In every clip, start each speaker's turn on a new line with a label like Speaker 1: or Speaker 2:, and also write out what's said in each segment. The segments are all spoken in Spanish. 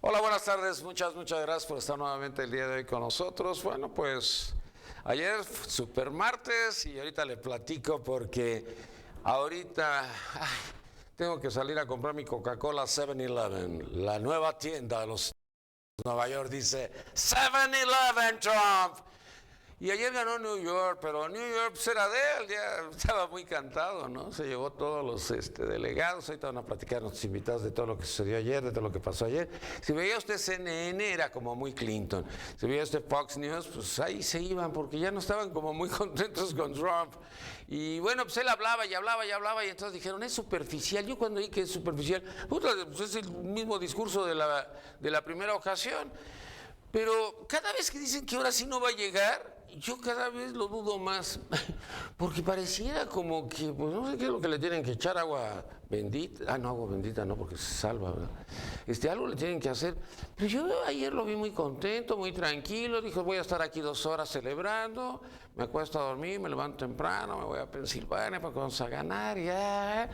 Speaker 1: Hola, buenas tardes. Muchas gracias por estar nuevamente el día de hoy con nosotros. Bueno, pues ayer super martes y ahorita le platico porque ahorita tengo que salir a comprar mi Coca-Cola 7-Eleven, la nueva tienda de los Nueva York dice 7-Eleven Trump. Y ayer ganó New York, pero New York pues, era de él, ya estaba muy cantado, ¿no? Se llevó todos los delegados, ahorita van a platicar nuestros invitados de todo lo que sucedió ayer, de todo lo que pasó ayer. Si veía usted CNN era como muy Clinton, si veía usted Fox News, pues ahí se iban, porque ya no estaban como muy contentos con Trump. Y bueno, pues él hablaba y hablaba y hablaba y entonces dijeron, es superficial. Yo cuando dije que es superficial, pues es el mismo discurso de la primera ocasión. Pero cada vez que dicen que ahora sí no va a llegar, yo cada vez lo dudo más, porque pareciera como que, pues no sé qué es lo que le tienen que echar, agua bendita, no, agua bendita no, porque se salva, ¿verdad? Algo le tienen que hacer, pero yo ayer lo vi muy contento, muy tranquilo, dijo, voy a estar aquí 2 horas celebrando, me acuesto a dormir, me levanto temprano, me voy a Pensilvania porque vamos a ganar, ya,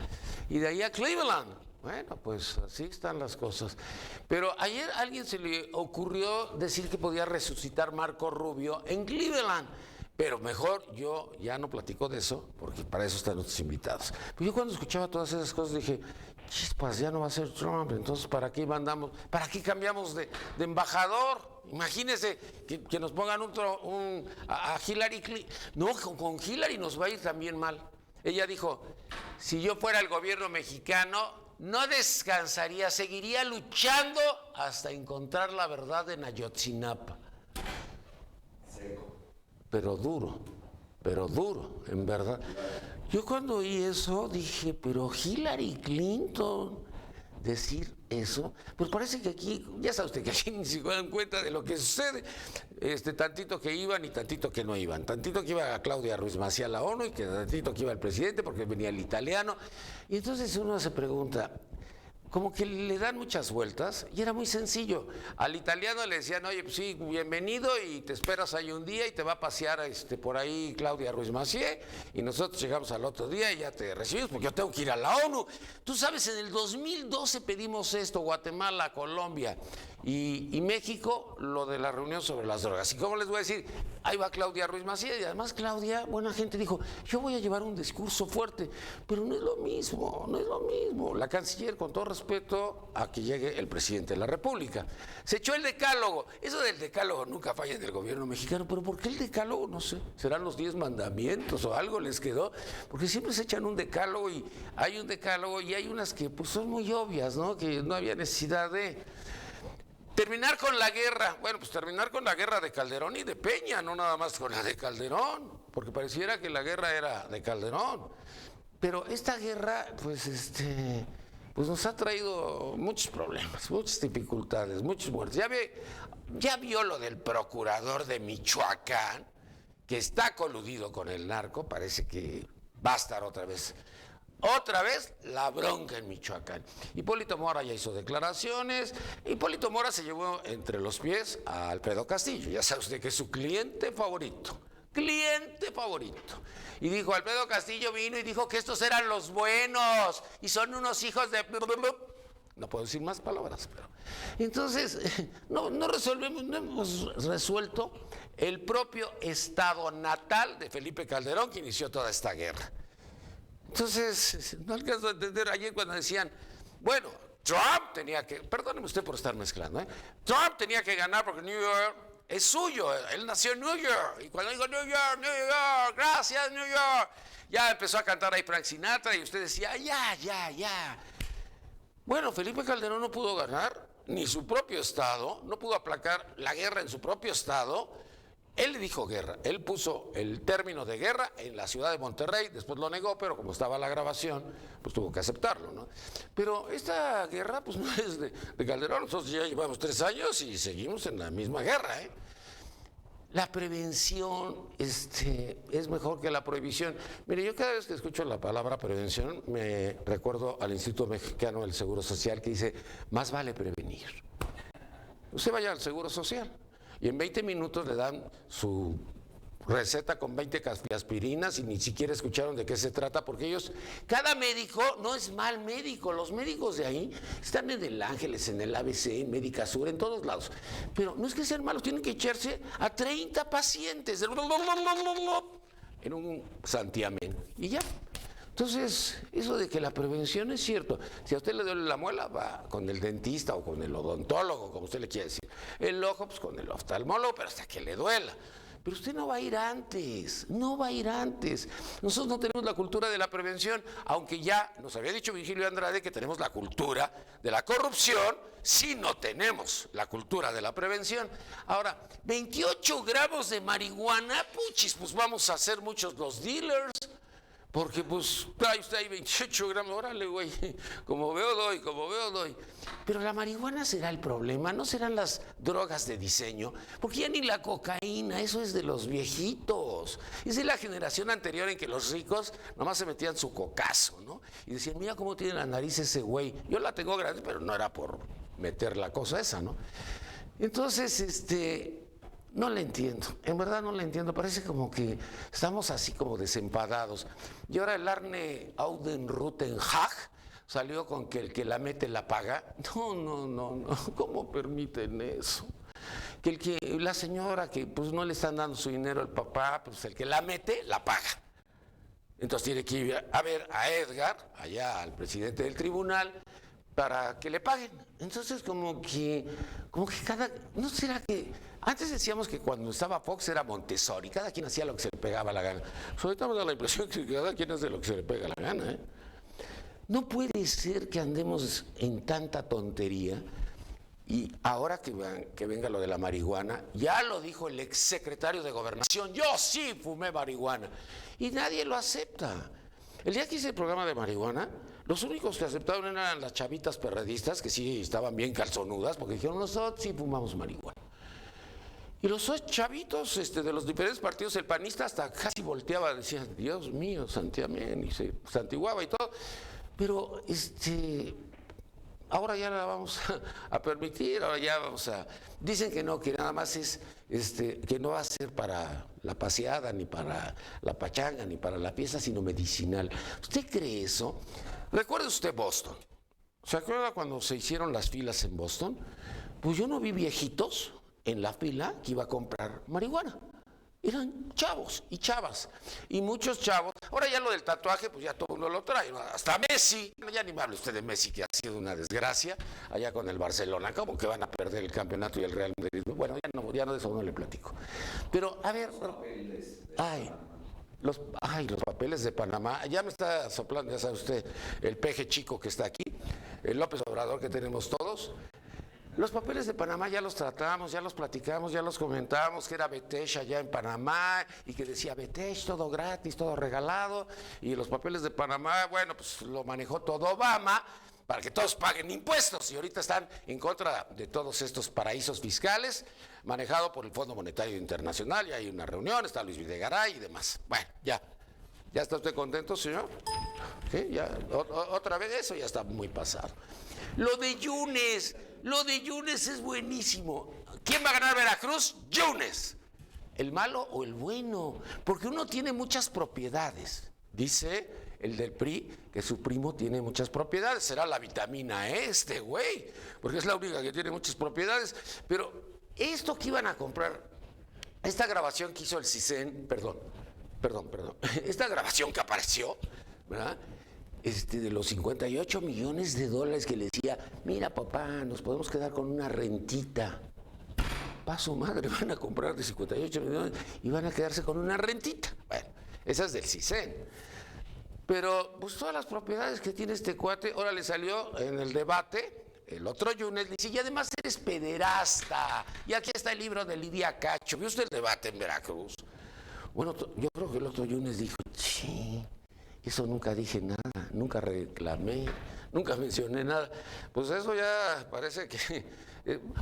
Speaker 1: y de ahí a Cleveland. Bueno, pues así están las cosas. Pero ayer a alguien se le ocurrió decir que podía resucitar Marco Rubio en Cleveland. Pero mejor yo ya no platico de eso, porque para eso están nuestros invitados. Pero yo cuando escuchaba todas esas cosas dije, chispas, ya no va a ser Trump, entonces ¿para qué mandamos, para qué cambiamos de embajador? Imagínense que nos pongan a Hillary Clinton. No, con Hillary nos va a ir también mal. Ella dijo, si yo fuera el gobierno mexicano, no descansaría, seguiría luchando hasta encontrar la verdad en Ayotzinapa. Seco. Pero duro, en verdad. Yo cuando oí eso dije, pero Hillary Clinton decir eso, pues parece que aquí, ya sabe usted que aquí ni se dan cuenta de lo que sucede, tantito que iban y tantito que no iban, tantito que iba a Claudia Ruiz Massieu a la ONU y que tantito que iba el presidente porque venía el italiano, y entonces uno se pregunta, como que le dan muchas vueltas y era muy sencillo. Al italiano le decían, oye, pues sí, bienvenido y te esperas ahí un día y te va a pasear por ahí Claudia Ruiz Massieu y nosotros llegamos al otro día y ya te recibimos porque yo tengo que ir a la ONU. Tú sabes, en el 2012 pedimos esto, Guatemala, Colombia y México, lo de la reunión sobre las drogas. Y como les voy a decir, ahí va Claudia Ruiz Massieu y además Claudia, buena gente, dijo, yo voy a llevar un discurso fuerte, pero no es lo mismo, no es lo mismo. La canciller, con todo respeto a que llegue el presidente de la República, se echó el decálogo. Eso del decálogo nunca falla en el gobierno mexicano, pero ¿por qué el decálogo? No sé, serán los 10 mandamientos o algo les quedó, porque siempre se echan un decálogo y hay un decálogo y hay unas que pues son muy obvias, ¿no? Que no había necesidad de... Terminar con la guerra, bueno, pues terminar con la guerra de Calderón y de Peña, no nada más con la de Calderón, porque pareciera que la guerra era de Calderón. Pero esta guerra, pues nos ha traído muchos problemas, muchas dificultades, muchos muertos. Ya vio lo del procurador de Michoacán, que está coludido con el narco, parece que va a estar otra vez la bronca en Michoacán. Hipólito Mora ya hizo declaraciones. Hipólito Mora se llevó entre los pies a Alfredo Castillo. Ya sabe usted que es su cliente favorito. Y dijo, Alfredo Castillo vino y dijo que estos eran los buenos y son unos hijos de... No puedo decir más palabras, pero... Entonces, no hemos resuelto el propio estado natal de Felipe Calderón que inició toda esta guerra. Entonces, no alcanzo a entender ayer cuando decían, bueno, Trump tenía que, perdóneme usted por estar mezclando, Trump tenía que ganar porque New York es suyo, él nació en New York, y cuando digo New York, gracias New York, ya empezó a cantar ahí Frank Sinatra y usted decía, ya. Bueno, Felipe Calderón no pudo ganar ni su propio estado, no pudo aplacar la guerra en su propio estado. Él le dijo guerra, él puso el término de guerra en la ciudad de Monterrey, después lo negó, pero como estaba la grabación, pues tuvo que aceptarlo, ¿no? Pero esta guerra, pues no es de Calderón, nosotros ya llevamos 3 años y seguimos en la misma guerra, ¿eh? La prevención es mejor que la prohibición. Mire, yo cada vez que escucho la palabra prevención me recuerdo al Instituto Mexicano del Seguro Social que dice, más vale prevenir. Usted vaya al Seguro Social y en 20 minutos le dan su receta con 20 aspirinas y ni siquiera escucharon de qué se trata, porque ellos, cada médico no es mal médico, los médicos de ahí están en el Ángeles, en el ABC, en Médica Sur, en todos lados, pero no es que sean malos, tienen que echarse a 30 pacientes en un santiamén y ya. Entonces, eso de que la prevención es cierto. Si a usted le duele la muela, va con el dentista o con el odontólogo, como usted le quiere decir. El ojo, pues con el oftalmólogo, pero hasta que le duela. Pero usted no va a ir antes, no va a ir antes. Nosotros no tenemos la cultura de la prevención, aunque ya nos había dicho Virgilio Andrade que tenemos la cultura de la corrupción, sí no tenemos la cultura de la prevención. Ahora, 28 gramos de marihuana, puchis, pues vamos a ser muchos los dealers. Porque pues, trae usted ahí 28 gramos, órale, güey, como veo doy. Pero la marihuana será el problema, no serán las drogas de diseño, porque ya ni la cocaína, eso es de los viejitos. Es de la generación anterior en que los ricos nomás se metían su cocazo, ¿no? Y decían, mira cómo tiene la nariz ese güey. Yo la tengo grande, pero no era por meter la cosa esa, ¿no? Entonces, no la entiendo, en verdad no la entiendo, parece como que estamos así como desempadados. Y ahora el Arne Audenrutenhag salió con que el que la mete la paga. No, ¿cómo permiten eso? Que la señora que pues no le están dando su dinero al papá, pues el que la mete la paga. Entonces tiene que ir a ver a Edgar, allá al presidente del tribunal, para que le paguen. Entonces como que cada, ¿no será que antes decíamos que cuando estaba Fox era Montessori, cada quien hacía lo que se le pegaba la gana? Pues ahorita me da la impresión que cada quien hace lo que se le pega la gana, ¿eh? No puede ser que andemos en tanta tontería. Y ahora que venga lo de la marihuana, ya lo dijo el exsecretario de Gobernación, yo sí fumé marihuana, y nadie lo acepta. El día que hice el programa de marihuana, los únicos que aceptaron eran las chavitas perredistas, que sí estaban bien calzonudas, porque dijeron, nosotros sí fumamos marihuana. Y los chavitos de los diferentes partidos, el panista hasta casi volteaba, decía, Dios mío, santiamén, y se santiguaba y todo. Pero ahora ya la vamos a permitir, ahora ya vamos a... Dicen que no, que nada más es, que no va a ser para la paseada, ni para la pachanga, ni para la fiesta, sino medicinal. ¿Usted cree eso? Recuerde usted Boston. ¿Se acuerda cuando se hicieron las filas en Boston? Pues yo no vi viejitos en la fila que iba a comprar marihuana. Eran chavos y chavas. Y muchos chavos. Ahora ya lo del tatuaje, pues ya todo uno lo trae, ¿no? Hasta Messi. Ya ni me hable usted de Messi, que ha sido una desgracia allá con el Barcelona. ¿Cómo que van a perder el campeonato y el Real Madrid? Bueno, ya no de eso no le platico. Pero, a ver. Los papeles de Panamá. Ya me está soplando, ya sabe usted, el peje chico que está aquí, el López Obrador que tenemos todos. Los papeles de Panamá ya los tratamos, ya los platicamos, ya los comentamos, que era Betesh allá en Panamá y que decía Betesh, todo gratis, todo regalado. Y los papeles de Panamá, bueno, pues lo manejó todo Obama para que todos paguen impuestos. Y ahorita están en contra de todos estos paraísos fiscales, manejado por el Fondo Monetario Internacional. Y hay una reunión, está Luis Videgaray y demás. Bueno, ya. ¿Ya está usted contento, señor? ¿Sí? Ya, otra vez eso ya está muy pasado. Lo de Yunes es buenísimo. ¿Quién va a ganar Veracruz? Yunes. ¿El malo o el bueno? Porque uno tiene muchas propiedades. Dice el del PRI que su primo tiene muchas propiedades. Será la vitamina E, güey, porque es la única que tiene muchas propiedades. Pero esto que iban a comprar, esta grabación que hizo el CISEN, perdón, esta grabación que apareció, ¿verdad? De los 58 millones de dólares que le decía, mira papá, nos podemos quedar con una rentita. Pa' su madre, van a comprar de 58 millones y van a quedarse con una rentita. Bueno, esa es del CISEN. Pero pues todas las propiedades que tiene este cuate, ahora le salió en el debate, el otro Yunes le dice, y además eres pederasta. Y aquí está el libro de Lidia Cacho. ¿Vio usted el debate en Veracruz? Bueno, yo creo que el otro Yunes dijo, sí, eso nunca dije nada, nunca reclamé, nunca mencioné nada. Pues eso ya parece que...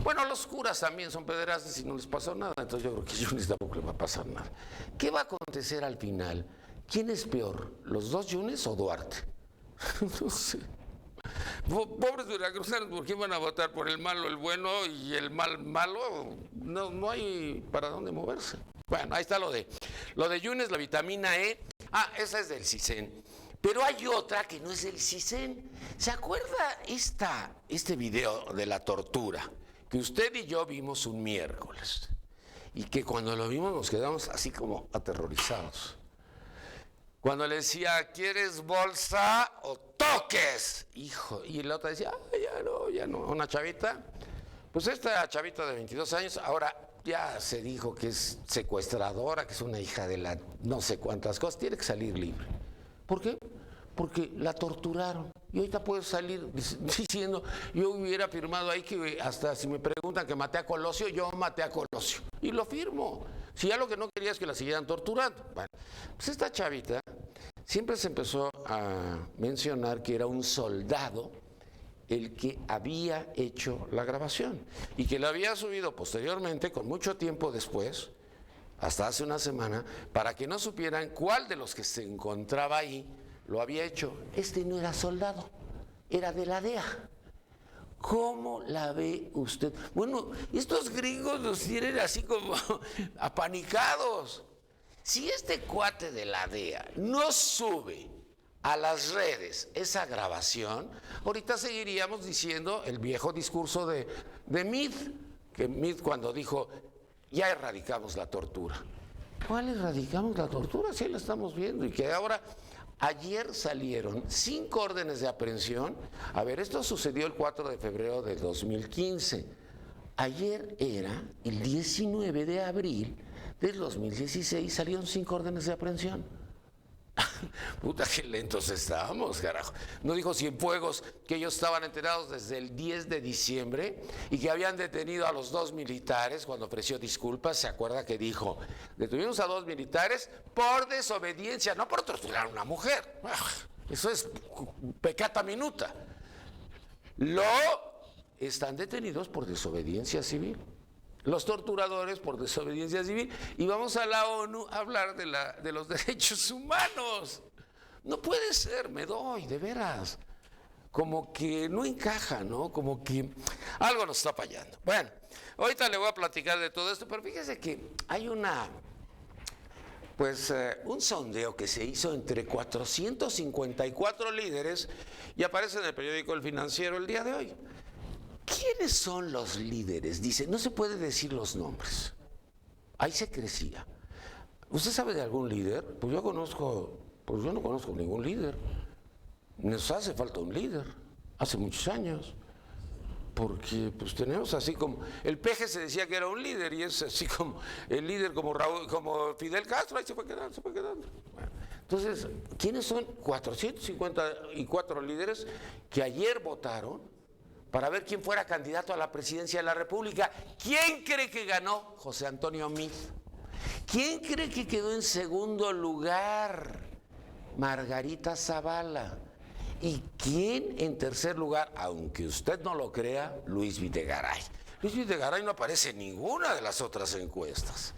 Speaker 1: bueno, los curas también son pederastas y no les pasó nada, entonces yo creo que a Yunes tampoco le va a pasar nada. ¿Qué va a acontecer al final? ¿Quién es peor, los dos Yunes o Duarte? No sé. Pobres veracruzanos, ¿por quién van a votar? ¿Por el malo, el bueno y el malo? No hay para dónde moverse. Bueno, ahí está lo de Yunes, la vitamina E. Ah, esa es del CISEN. Pero hay otra que no es del CISEN. ¿Se acuerda este video de la tortura que usted y yo vimos un miércoles? Y que cuando lo vimos nos quedamos así como aterrorizados. Cuando le decía, ¿quieres bolsa o toques? Hijo, y la otra decía, ya no. Una chavita, pues esta chavita de 22 años, ahora ya se dijo que es secuestradora, que es una hija de la no sé cuántas cosas, tiene que salir libre. ¿Por qué? Porque la torturaron. Y ahorita puede salir diciendo, yo hubiera firmado ahí que hasta si me preguntan que maté a Colosio, yo maté a Colosio. Y lo firmo. Si ya lo que no quería es que la siguieran torturando. Bueno, pues esta chavita siempre se empezó a mencionar que era un soldado el que había hecho la grabación y que la había subido posteriormente, con mucho tiempo después, hasta hace una semana, para que no supieran cuál de los que se encontraba ahí lo había hecho. Este no era soldado, era de la DEA. ¿Cómo la ve usted? Bueno, estos gringos nos tienen así como apanicados. Si este cuate de la DEA no sube a las redes esa grabación, ahorita seguiríamos diciendo el viejo discurso de Meade, que Meade cuando dijo, ya erradicamos la tortura. ¿Cuál erradicamos la tortura? Sí, la estamos viendo. Y que ahora, ayer salieron 5 órdenes de aprehensión. A ver, esto sucedió el 4 de febrero de 2015. Ayer era el 19 de abril del 2016, salieron 5 órdenes de aprehensión. Puta, qué lentos estábamos, carajo. No dijo Cienfuegos que ellos estaban enterados desde el 10 de diciembre y que habían detenido a los 2 militares cuando ofreció disculpas. ¿Se acuerda que dijo? Detuvimos a 2 militares por desobediencia, no por torturar a una mujer. Eso es peccata minuta. Están detenidos por desobediencia civil. Los torturadores por desobediencia civil, y vamos a la ONU a hablar de los derechos humanos. No puede ser, me doy, de veras. Como que no encaja, ¿no? Como que algo nos está fallando. Bueno, ahorita le voy a platicar de todo esto, pero fíjese que hay un sondeo que se hizo entre 454 líderes y aparece en el periódico El Financiero el día de hoy. ¿Quiénes son los líderes? Dice, no se puede decir los nombres. Ahí se crecía. ¿Usted sabe de algún líder? Pues yo no conozco ningún líder. Nos hace falta un líder. Hace muchos años. Porque pues tenemos así como, el Peje se decía que era un líder y es así como, el líder como como Fidel Castro, ahí se fue quedando. Bueno, entonces, ¿quiénes son 454 líderes que ayer votaron para ver quién fuera candidato a la presidencia de la República? ¿Quién cree que ganó? José Antonio Meade. ¿Quién cree que quedó en segundo lugar? Margarita Zavala. ¿Y quién en tercer lugar? Aunque usted no lo crea, Luis Videgaray. Luis Videgaray no aparece en ninguna de las otras encuestas.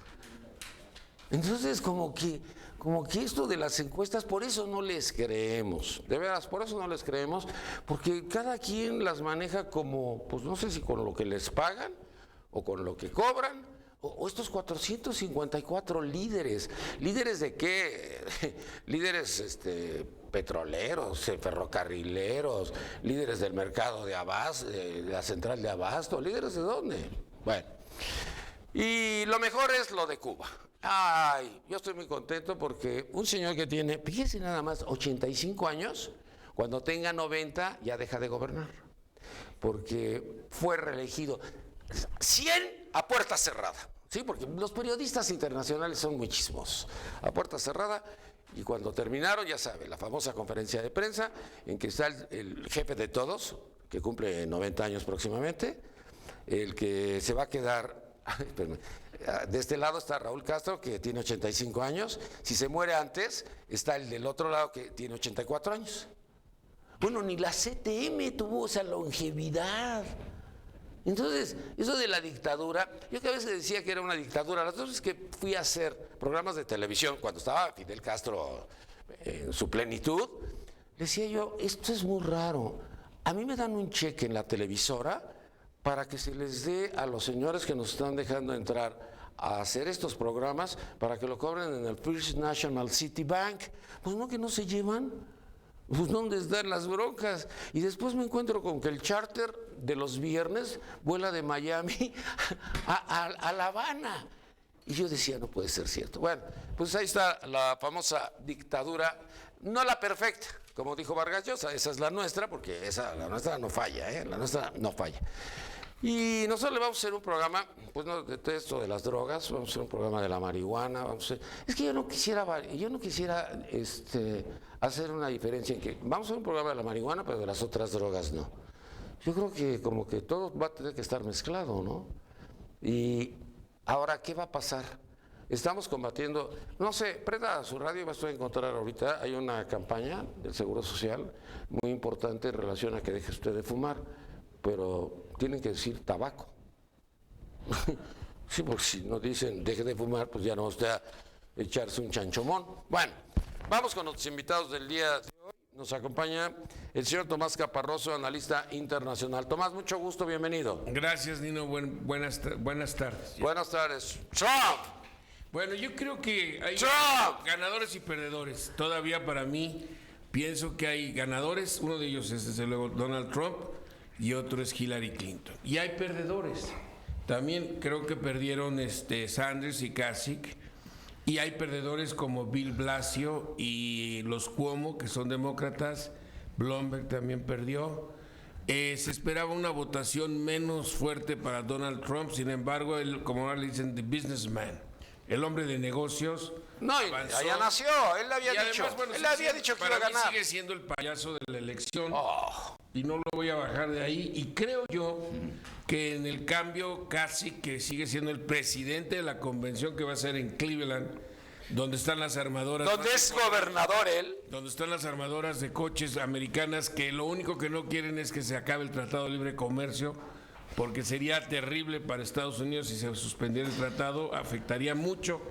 Speaker 1: Entonces, como que esto de las encuestas, por eso no les creemos, de veras, por eso no les creemos, porque cada quien las maneja como, pues no sé si con lo que les pagan, o con lo que cobran, o estos 454 líderes. ¿Líderes de qué? Líderes petroleros, ferrocarrileros, líderes del mercado de abasto, de la central de abasto, ¿líderes de dónde? Bueno, y lo mejor es lo de Cuba. Ay, yo estoy muy contento porque un señor que tiene, fíjese nada más, 85 años, cuando tenga 90 ya deja de gobernar, porque fue reelegido 100 a puerta cerrada, ¿sí? Porque los periodistas internacionales son muy chismosos, a puerta cerrada, y cuando terminaron, ya sabe, la famosa conferencia de prensa en que está el jefe de todos, que cumple 90 años próximamente, el que se va a quedar, espérame, de este lado está Raúl Castro, que tiene 85 años. Si se muere antes, está el del otro lado, que tiene 84 años. Bueno, ni la CTM tuvo esa longevidad. Entonces, eso de la dictadura, yo que a veces decía que era una dictadura, las veces que fui a hacer programas de televisión, cuando estaba Fidel Castro en su plenitud, decía yo, esto es muy raro. A mí me dan un cheque en la televisora para que se les dé a los señores que nos están dejando entrar a hacer estos programas para que lo cobren en el First National City Bank. Pues no, que no se llevan. Pues ¿dónde están las broncas? Y después me encuentro con que el charter de los viernes vuela de Miami a La Habana. Y yo decía, no puede ser cierto. Bueno, pues ahí está la famosa dictadura, no la perfecta, como dijo Vargas Llosa, esa es la nuestra, porque la nuestra no falla, la nuestra no falla. Y nosotros le vamos a hacer un programa, pues no de esto de las drogas, vamos a hacer un programa de la marihuana, es que yo no quisiera hacer una diferencia en que vamos a hacer un programa de la marihuana, pero de las otras drogas no. Yo creo que como que todo va a tener que estar mezclado, ¿no? Y ahora, ¿qué va a pasar? Estamos combatiendo, no sé, prenda su radio, vas a encontrar ahorita, hay una campaña del Seguro Social muy importante en relación a que deje usted de fumar, pero tienen que decir tabaco. Sí, porque si no dicen deje de fumar, pues ya no va usted a echarse un chanchomón. Bueno, vamos con los invitados del día de hoy. Nos acompaña el señor Tomás Caparroso, analista internacional. Tomás, mucho gusto, bienvenido.
Speaker 2: Gracias, Nino, buenas tardes.
Speaker 1: Buenas tardes. Trump.
Speaker 2: Bueno, yo creo que hay ganadores y perdedores. Todavía para mí pienso que hay ganadores, uno de ellos es desde luego Donald Trump y otro es Hillary Clinton. Y hay perdedores. También creo que perdieron Sanders y Kasich. Y hay perdedores como Bill Blasio y los Cuomo, que son demócratas. Bloomberg también perdió. Se esperaba una votación menos fuerte para Donald Trump. Sin embargo, él, como ahora le dicen, the businessman, el hombre de negocios.
Speaker 1: No, allá nació, él le había dicho.
Speaker 2: Además, bueno,
Speaker 1: él había dicho que iba a ganar.
Speaker 2: Para mí sigue siendo el payaso de la elección. Y no lo voy a bajar de ahí. Y creo yo que en el cambio casi que sigue siendo el presidente de la convención que va a ser en Cleveland, donde están las armadoras.
Speaker 1: Donde es gobernador él.
Speaker 2: Donde están las armadoras de coches americanas que lo único que no quieren es que se acabe el Tratado de Libre Comercio, porque sería terrible para Estados Unidos si se suspendiera el tratado, afectaría mucho.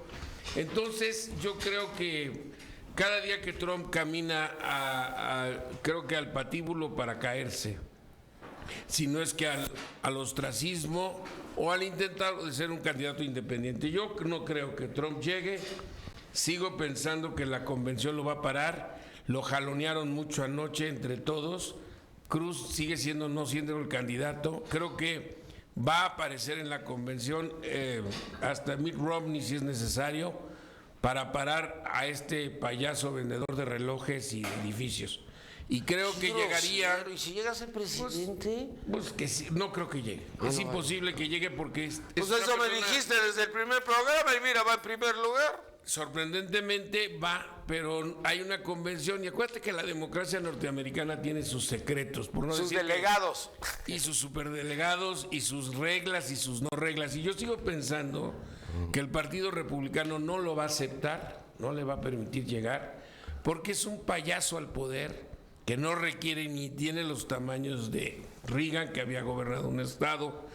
Speaker 2: Entonces yo creo que cada día que Trump camina creo que al patíbulo para caerse, si no es que al ostracismo o al intentar de ser un candidato independiente. Yo no creo que Trump llegue, sigo pensando que la convención lo va a parar, lo jalonearon mucho anoche entre todos, Cruz sigue no siendo el candidato, creo que va a aparecer en la convención hasta Mitt Romney si es necesario, para parar a este payaso vendedor de relojes y edificios. Y creo que llegaría...
Speaker 1: ¿Y si llega a ser presidente?
Speaker 2: Pues que sí, no creo que llegue. Es imposible que llegue porque...
Speaker 1: Pues eso me dijiste desde el primer programa y mira, va en primer lugar.
Speaker 2: Sorprendentemente va, pero hay una convención y acuérdate que la democracia norteamericana tiene sus secretos, por no
Speaker 1: sus
Speaker 2: decir
Speaker 1: delegados
Speaker 2: y sus superdelegados y sus reglas y sus no reglas. Y yo sigo pensando que el Partido Republicano no lo va a aceptar, no le va a permitir llegar, porque es un payaso al poder que no requiere ni tiene los tamaños de Reagan, que había gobernado un estado,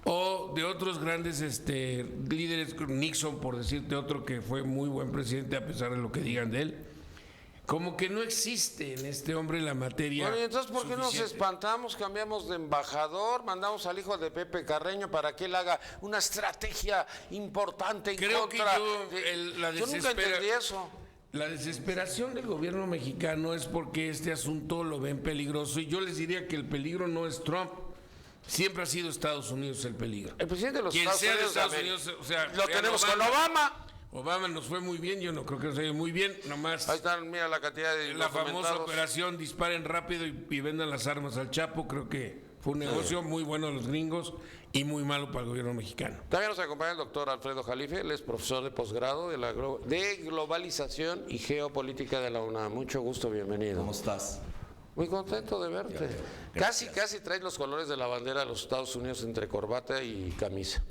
Speaker 2: o de otros grandes líderes, Nixon, por decirte otro que fue muy buen presidente a pesar de lo que digan de él. Como que no existe en este hombre la materia.
Speaker 1: Bueno, entonces, ¿por qué nos espantamos? Cambiamos de embajador, mandamos al hijo de Pepe Carreño para que él haga una estrategia importante en contra. Yo nunca entendí eso.
Speaker 2: La desesperación del gobierno mexicano es porque este asunto lo ven peligroso y yo les diría que el peligro no es Trump. Siempre ha sido Estados Unidos el peligro.
Speaker 1: El presidente de los
Speaker 2: Quien
Speaker 1: Estados
Speaker 2: sea
Speaker 1: Unidos,
Speaker 2: de Estados Unidos, o sea,
Speaker 1: lo tenemos con Obama.
Speaker 2: Obama nos fue muy bien, yo no creo que nos haya ido muy bien, nomás.
Speaker 1: Ahí están, mira la cantidad de
Speaker 2: la famosa operación disparen rápido y vendan las armas al Chapo, creo que fue un negocio muy bueno de los gringos y muy malo para el gobierno mexicano.
Speaker 1: También nos acompaña el doctor Alfredo Jalife, él es profesor de posgrado de globalización y geopolítica de la UNAM. Mucho gusto, bienvenido.
Speaker 3: ¿Cómo estás?
Speaker 1: Muy contento de verte. Casi traes los colores de la bandera de los Estados Unidos entre corbata y camisa.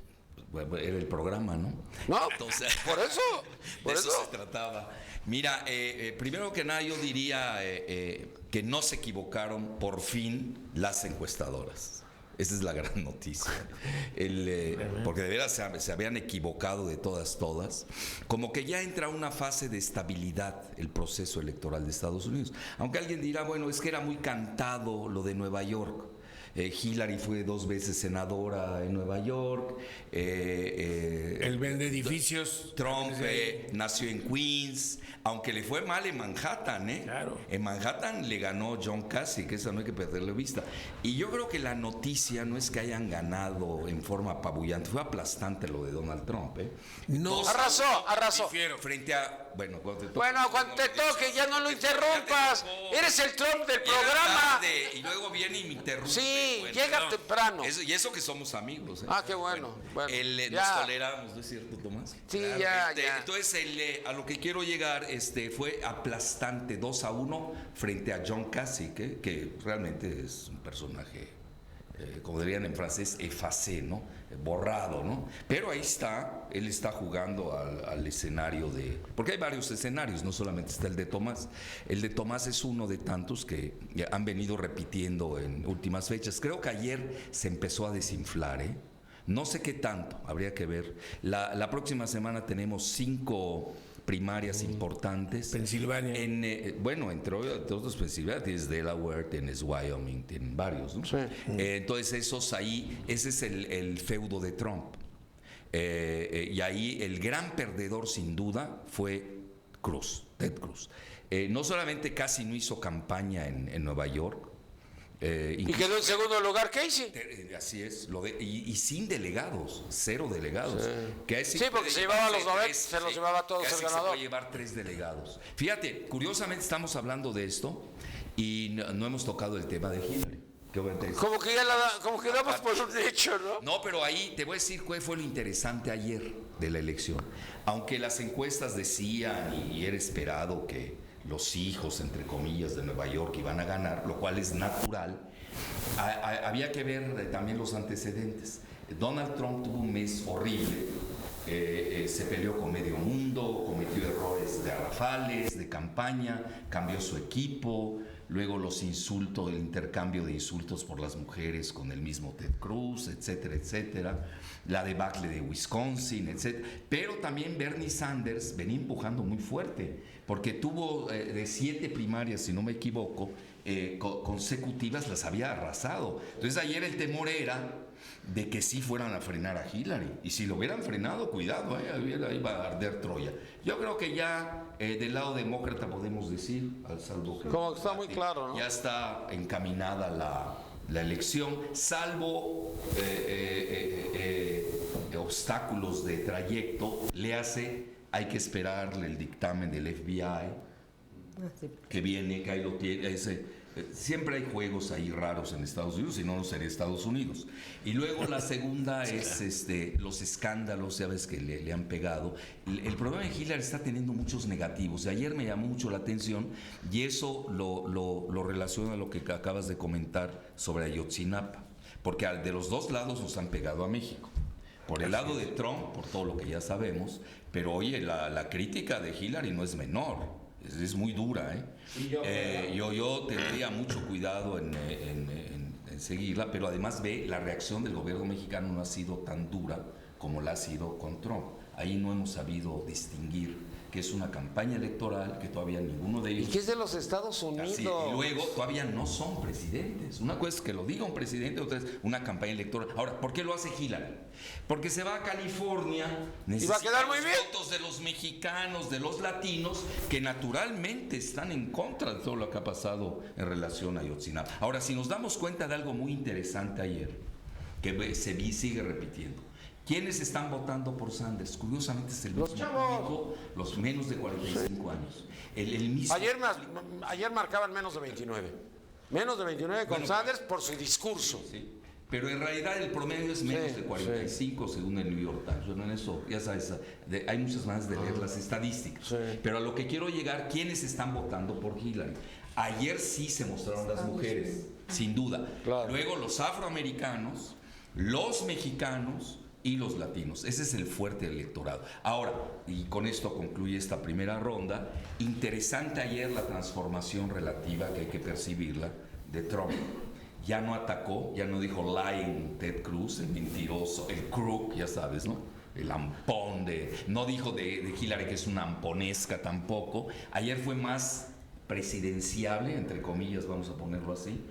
Speaker 3: Bueno, era el programa, ¿no?
Speaker 1: No, entonces, por eso.
Speaker 3: De eso se trataba. Mira, primero que nada yo diría que no se equivocaron por fin las encuestadoras. Esa es la gran noticia. Porque de veras se habían equivocado de todas. Como que ya entra una fase de estabilidad el proceso electoral de Estados Unidos. Aunque alguien dirá, bueno, es que era muy cantado lo de Nueva York. Hillary fue 2 veces senadora en Nueva York.
Speaker 2: El vende edificios.
Speaker 3: Trump nació en Queens, aunque le fue mal en Manhattan, ¿eh?
Speaker 2: Claro.
Speaker 3: En Manhattan le ganó John Kasich, esa no hay que perderle vista. Y yo creo que la noticia no es que hayan ganado en forma apabullante, fue aplastante lo de Donald Trump, ¿eh?
Speaker 2: No.
Speaker 1: Arrasó.
Speaker 2: Difiero.
Speaker 3: Frente a, bueno, cuando te toque,
Speaker 1: Bueno, cuando te toque, ya no lo interrumpas. Eres el Trump del
Speaker 3: Llega
Speaker 1: programa.
Speaker 3: tarde, y luego viene y me interrumpe.
Speaker 1: Sí,
Speaker 3: Bueno,
Speaker 1: llega
Speaker 3: no.
Speaker 1: temprano.
Speaker 3: Y eso que somos amigos, ¿eh?
Speaker 1: Ah, qué bueno. Bueno,
Speaker 3: Nos
Speaker 1: ya.
Speaker 3: toleramos, ¿no es cierto, Tomás?
Speaker 1: Sí,
Speaker 3: Claro.
Speaker 1: ya.
Speaker 3: Entonces, a lo que quiero llegar fue aplastante 2-1 frente a John Kasich, que realmente es un personaje, como dirían en francés, effacé, ¿no? Borrado, ¿no? Pero ahí está, él está jugando al escenario porque hay varios escenarios, no solamente está el de Tomás. El de Tomás es uno de tantos que han venido repitiendo en últimas fechas. Creo que ayer se empezó a desinflar, ¿eh? No sé qué tanto, habría que ver. La próxima semana tenemos 5 primarias importantes.
Speaker 2: Pensilvania.
Speaker 3: Bueno, entre otros Pensilvania, tienes Delaware, tienes Wyoming, tienen varios, ¿no?
Speaker 1: Sí.
Speaker 3: Entonces ese es el feudo de Trump. Y ahí el gran perdedor sin duda fue Ted Cruz. No solamente casi no hizo campaña en Nueva York,
Speaker 1: Y quedó en segundo lugar Casey.
Speaker 3: Así es, y sin delegados, 0 delegados.
Speaker 1: Sí, porque se llevaba a los 90, se los llevaba a todos el ganador.
Speaker 3: Se va a llevar 3 delegados. Fíjate, curiosamente estamos hablando de esto y no hemos tocado el tema de Hillary.
Speaker 1: Como que damos por un hecho, ¿no?
Speaker 3: No, pero ahí te voy a decir cuál fue lo interesante ayer de la elección. Aunque las encuestas decían y era esperado que los hijos, entre comillas, de Nueva York iban a ganar, lo cual es natural, había que ver también los antecedentes. Donald Trump tuvo un mes horrible, se peleó con medio mundo, cometió errores garrafales de campaña, cambió su equipo, luego los insultos, el intercambio de insultos por las mujeres con el mismo Ted Cruz, etcétera, etcétera, la debacle de Wisconsin, etcétera. Pero también Bernie Sanders venía empujando muy fuerte, porque tuvo de 7 primarias, si no me equivoco, consecutivas, las había arrasado. Entonces ayer el temor era de que sí fueran a frenar a Hillary, y si lo hubieran frenado, cuidado, ahí va a arder Troya. Yo creo que ya del lado demócrata podemos decir, al salvo que
Speaker 1: Como que está muy claro, ¿no?
Speaker 3: ya está encaminada la elección, salvo obstáculos de trayecto, hay que esperarle el dictamen del FBI que viene, que ahí lo tiene, siempre hay juegos ahí raros en Estados Unidos, si no, no sería Estados Unidos. Y luego la segunda es los escándalos, ya ves que le han pegado. El problema de Hillary está teniendo muchos negativos. Ayer me llamó mucho la atención y eso lo relaciona a lo que acabas de comentar sobre Ayotzinapa, porque de los dos lados nos han pegado a México. Por el lado de Trump, por todo lo que ya sabemos, pero oye, la crítica de Hillary no es menor. Es muy dura, ¿eh? Yo tendría mucho cuidado en seguirla, pero además la reacción del gobierno mexicano no ha sido tan dura como la ha sido con Trump. Ahí no hemos sabido distinguir que es una campaña electoral, que todavía ninguno de ellos...
Speaker 1: Y que es de los Estados Unidos.
Speaker 3: Así, y luego todavía no son presidentes. Una cosa es que lo diga un presidente, otra es una campaña electoral. Ahora, ¿por qué lo hace Hillary? Porque se va a California,
Speaker 1: necesita y va a quedar muy bien.
Speaker 3: Los votos de los mexicanos, de los latinos, que naturalmente están en contra de todo lo que ha pasado en relación a Ayotzinapa. Ahora, si nos damos cuenta de algo muy interesante ayer, que sigue repitiendo, ¿quiénes están votando por Sanders? Curiosamente es el mismo público, los menos de 45 años. El mismo.
Speaker 1: Ayer marcaban menos de 29. Menos de 29 con Sanders por su discurso.
Speaker 3: Sí. Pero en realidad el promedio es menos de 45 según el New York Times. Bueno, en eso, ya sabes, hay muchas maneras de leer las estadísticas. Sí. Pero a lo que quiero llegar, ¿quiénes están votando por Hillary? Ayer sí se mostraron las mujeres, sin duda. Claro. Luego los afroamericanos, los mexicanos y los latinos. Ese es el fuerte electorado. Ahora, y con esto concluye esta primera ronda, interesante ayer la transformación relativa, que hay que percibirla, de Trump. Ya no atacó, ya no dijo lying Ted Cruz, el mentiroso, el crook, ya sabes, ¿no? El ampón no dijo de Hillary que es una amponesca tampoco. Ayer fue más presidenciable, entre comillas, vamos a ponerlo así.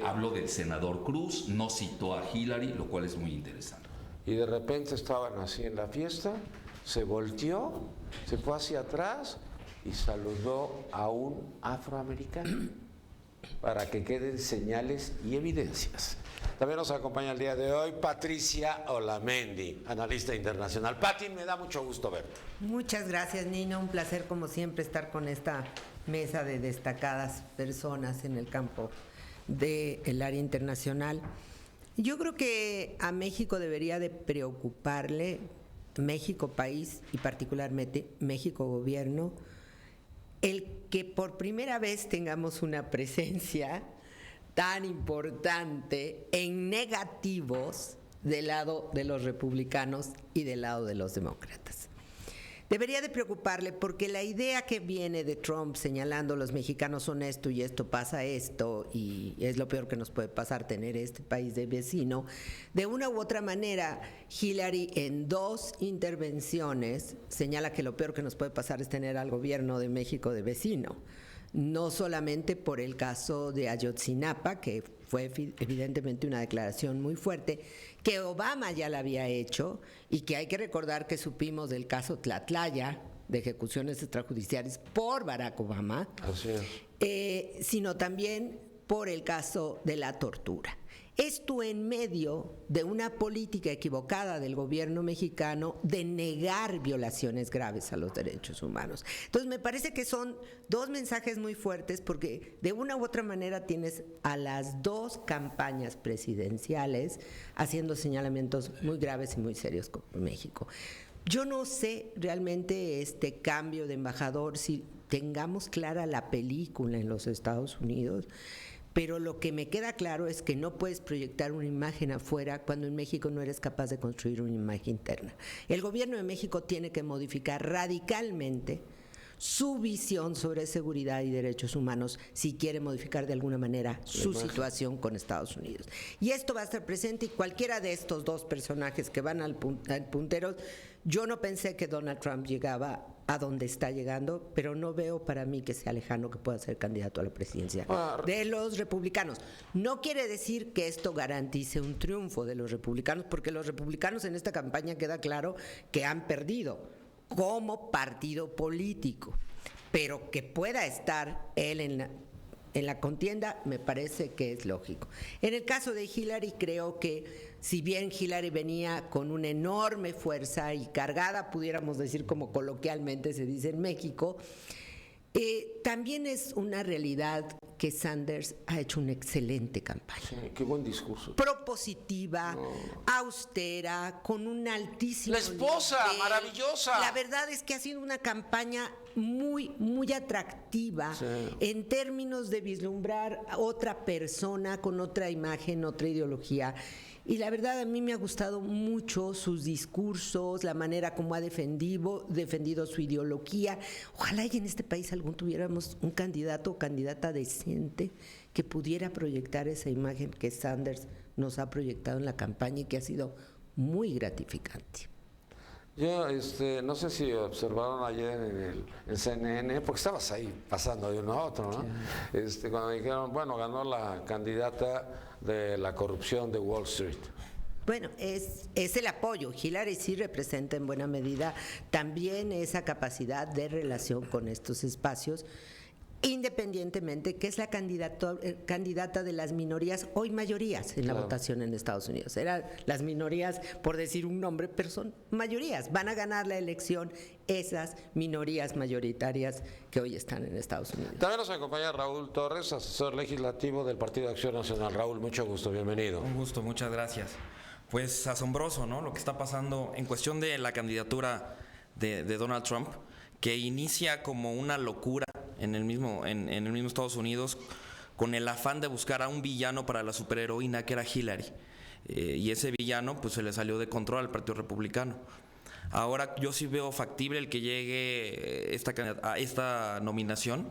Speaker 3: Habló del senador Cruz, no citó a Hillary, lo cual es muy interesante.
Speaker 1: Y de repente estaban así en la fiesta, se volteó, se fue hacia atrás y saludó a un afroamericano para que queden señales y evidencias. También nos acompaña el día de hoy Patricia Olamendi, analista internacional. Pati, me da mucho gusto verte.
Speaker 4: Muchas gracias, Nino. Un placer, como siempre, estar con esta mesa de destacadas personas en el campo del área internacional. Yo creo que a México debería de preocuparle, México país y particularmente México gobierno, el que por primera vez tengamos una presencia tan importante en negativos del lado de los republicanos y del lado de los demócratas. Debería de preocuparle porque la idea que viene de Trump señalando los mexicanos son esto y esto pasa esto y es lo peor que nos puede pasar tener este país de vecino, de una u otra manera Hillary en 2 intervenciones señala que lo peor que nos puede pasar es tener al gobierno de México de vecino. No solamente por el caso de Ayotzinapa, que fue evidentemente una declaración muy fuerte, que Obama ya la había hecho y que hay que recordar que supimos del caso Tlatlaya, de ejecuciones extrajudiciales por Barack Obama,
Speaker 1: Así es.
Speaker 4: sino también por el caso de la tortura. Esto en medio de una política equivocada del gobierno mexicano de negar violaciones graves a los derechos humanos. Entonces me parece que son 2 mensajes muy fuertes porque de una u otra manera tienes a las 2 campañas presidenciales haciendo señalamientos muy graves y muy serios con México. Yo no sé realmente este cambio de embajador, si tengamos clara la película en los Estados Unidos, pero lo que me queda claro es que no puedes proyectar una imagen afuera cuando en México no eres capaz de construir una imagen interna. El gobierno de México tiene que modificar radicalmente su visión sobre seguridad y derechos humanos si quiere modificar de alguna manera su situación con Estados Unidos. Y esto va a estar presente y cualquiera de estos 2 personajes que van al puntero, yo no pensé que Donald Trump llegaba a donde está llegando, pero no veo para mí que sea lejano que pueda ser candidato a la presidencia de los republicanos. No quiere decir que esto garantice un triunfo de los republicanos, porque los republicanos en esta campaña queda claro que han perdido como partido político, pero que pueda estar él en la contienda me parece que es lógico. En el caso de Hillary creo que si bien Hillary venía con una enorme fuerza y cargada, pudiéramos decir como coloquialmente se dice en México, también es una realidad que Sanders ha hecho una excelente campaña.
Speaker 1: Sí, qué buen discurso.
Speaker 4: Propositiva, austera, con un altísimo
Speaker 1: La esposa,
Speaker 4: nivel.
Speaker 1: Maravillosa.
Speaker 4: La verdad es que ha sido una campaña muy, muy atractiva en términos de vislumbrar a otra persona con otra imagen, otra ideología. Y la verdad a mí me ha gustado mucho sus discursos, la manera como ha defendido su ideología. Ojalá y en este país tuviéramos un candidato o candidata decente que pudiera proyectar esa imagen que Sanders nos ha proyectado en la campaña y que ha sido muy gratificante.
Speaker 1: Yo no sé si observaron ayer en CNN, porque estabas ahí pasando de uno a otro, ¿no? Cuando dijeron, bueno, ganó la candidata de la corrupción de Wall Street.
Speaker 4: Bueno, es el apoyo. Hillary sí representa en buena medida también esa capacidad de relación con estos espacios, independientemente que es la candidata de las minorías, hoy mayorías en la votación en Estados Unidos. Eran las minorías, por decir un nombre, pero son mayorías. Van a ganar la elección esas minorías mayoritarias que hoy están en Estados Unidos.
Speaker 1: También nos acompaña Raúl Torres, asesor legislativo del Partido de Acción Nacional. Raúl, mucho gusto, bienvenido.
Speaker 5: Un gusto, muchas gracias. Pues asombroso, ¿no? Lo que está pasando en cuestión de la candidatura de Donald Trump, que inicia como una locura en el mismo Estados Unidos, con el afán de buscar a un villano para la superheroína que era Hillary. Y ese villano pues se le salió de control al Partido Republicano. Ahora yo sí veo factible el que llegue a esta nominación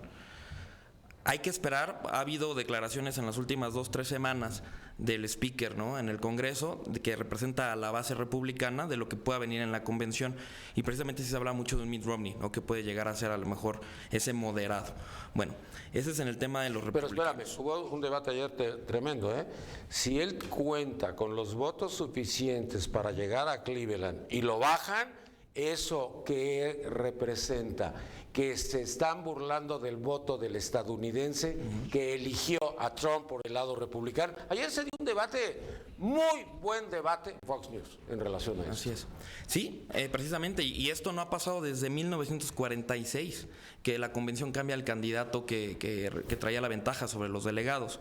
Speaker 5: Hay que esperar. Ha habido declaraciones en las últimas 2-3 semanas del speaker, ¿no?, en el Congreso, que representa a la base republicana, de lo que pueda venir en la convención, y precisamente se habla mucho de un Mitt Romney, ¿no?, que puede llegar a ser a lo mejor ese moderado. Bueno, ese es en el tema de los
Speaker 1: Pero
Speaker 5: republicanos.
Speaker 1: espérame, hubo un debate ayer tremendo, ¿eh? Si él cuenta con los votos suficientes para llegar a Cleveland y lo bajan, ¿eso qué representa? Que se están burlando del voto del estadounidense que eligió a Trump por el lado republicano. Ayer se dio un debate, muy buen debate, Fox News, en relación a eso.
Speaker 5: Así es. Sí, precisamente, y esto no ha pasado desde 1946, que la convención cambia al candidato que traía la ventaja sobre los delegados.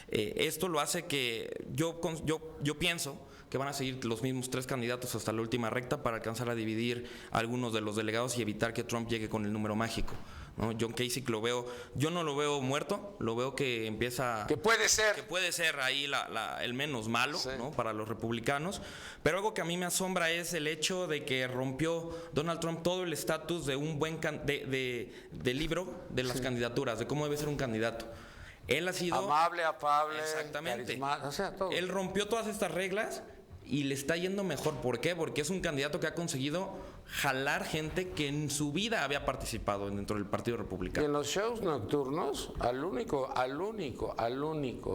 Speaker 5: Esto lo hace que yo pienso que van a seguir los mismos 3 candidatos hasta la última recta para alcanzar a dividir algunos de los delegados y evitar que Trump llegue con el número mágico, ¿no? John Kasich yo no lo veo muerto, lo veo que empieza...
Speaker 1: Que puede ser.
Speaker 5: Que puede ser ahí el menos malo,
Speaker 1: sí,
Speaker 5: ¿no?, para los republicanos. Pero algo que a mí me asombra es el hecho de que rompió Donald Trump todo el estatus de un buen de libro de las candidaturas, de cómo debe ser un candidato. Él ha sido...
Speaker 1: Amable, afable,
Speaker 5: exactamente.
Speaker 1: o sea, todo.
Speaker 5: Él rompió todas estas reglas y le está yendo mejor. ¿Por qué? Porque es un candidato que ha conseguido jalar gente que en su vida había participado dentro del Partido
Speaker 1: Y
Speaker 5: Republicano.
Speaker 1: en los shows nocturnos, al único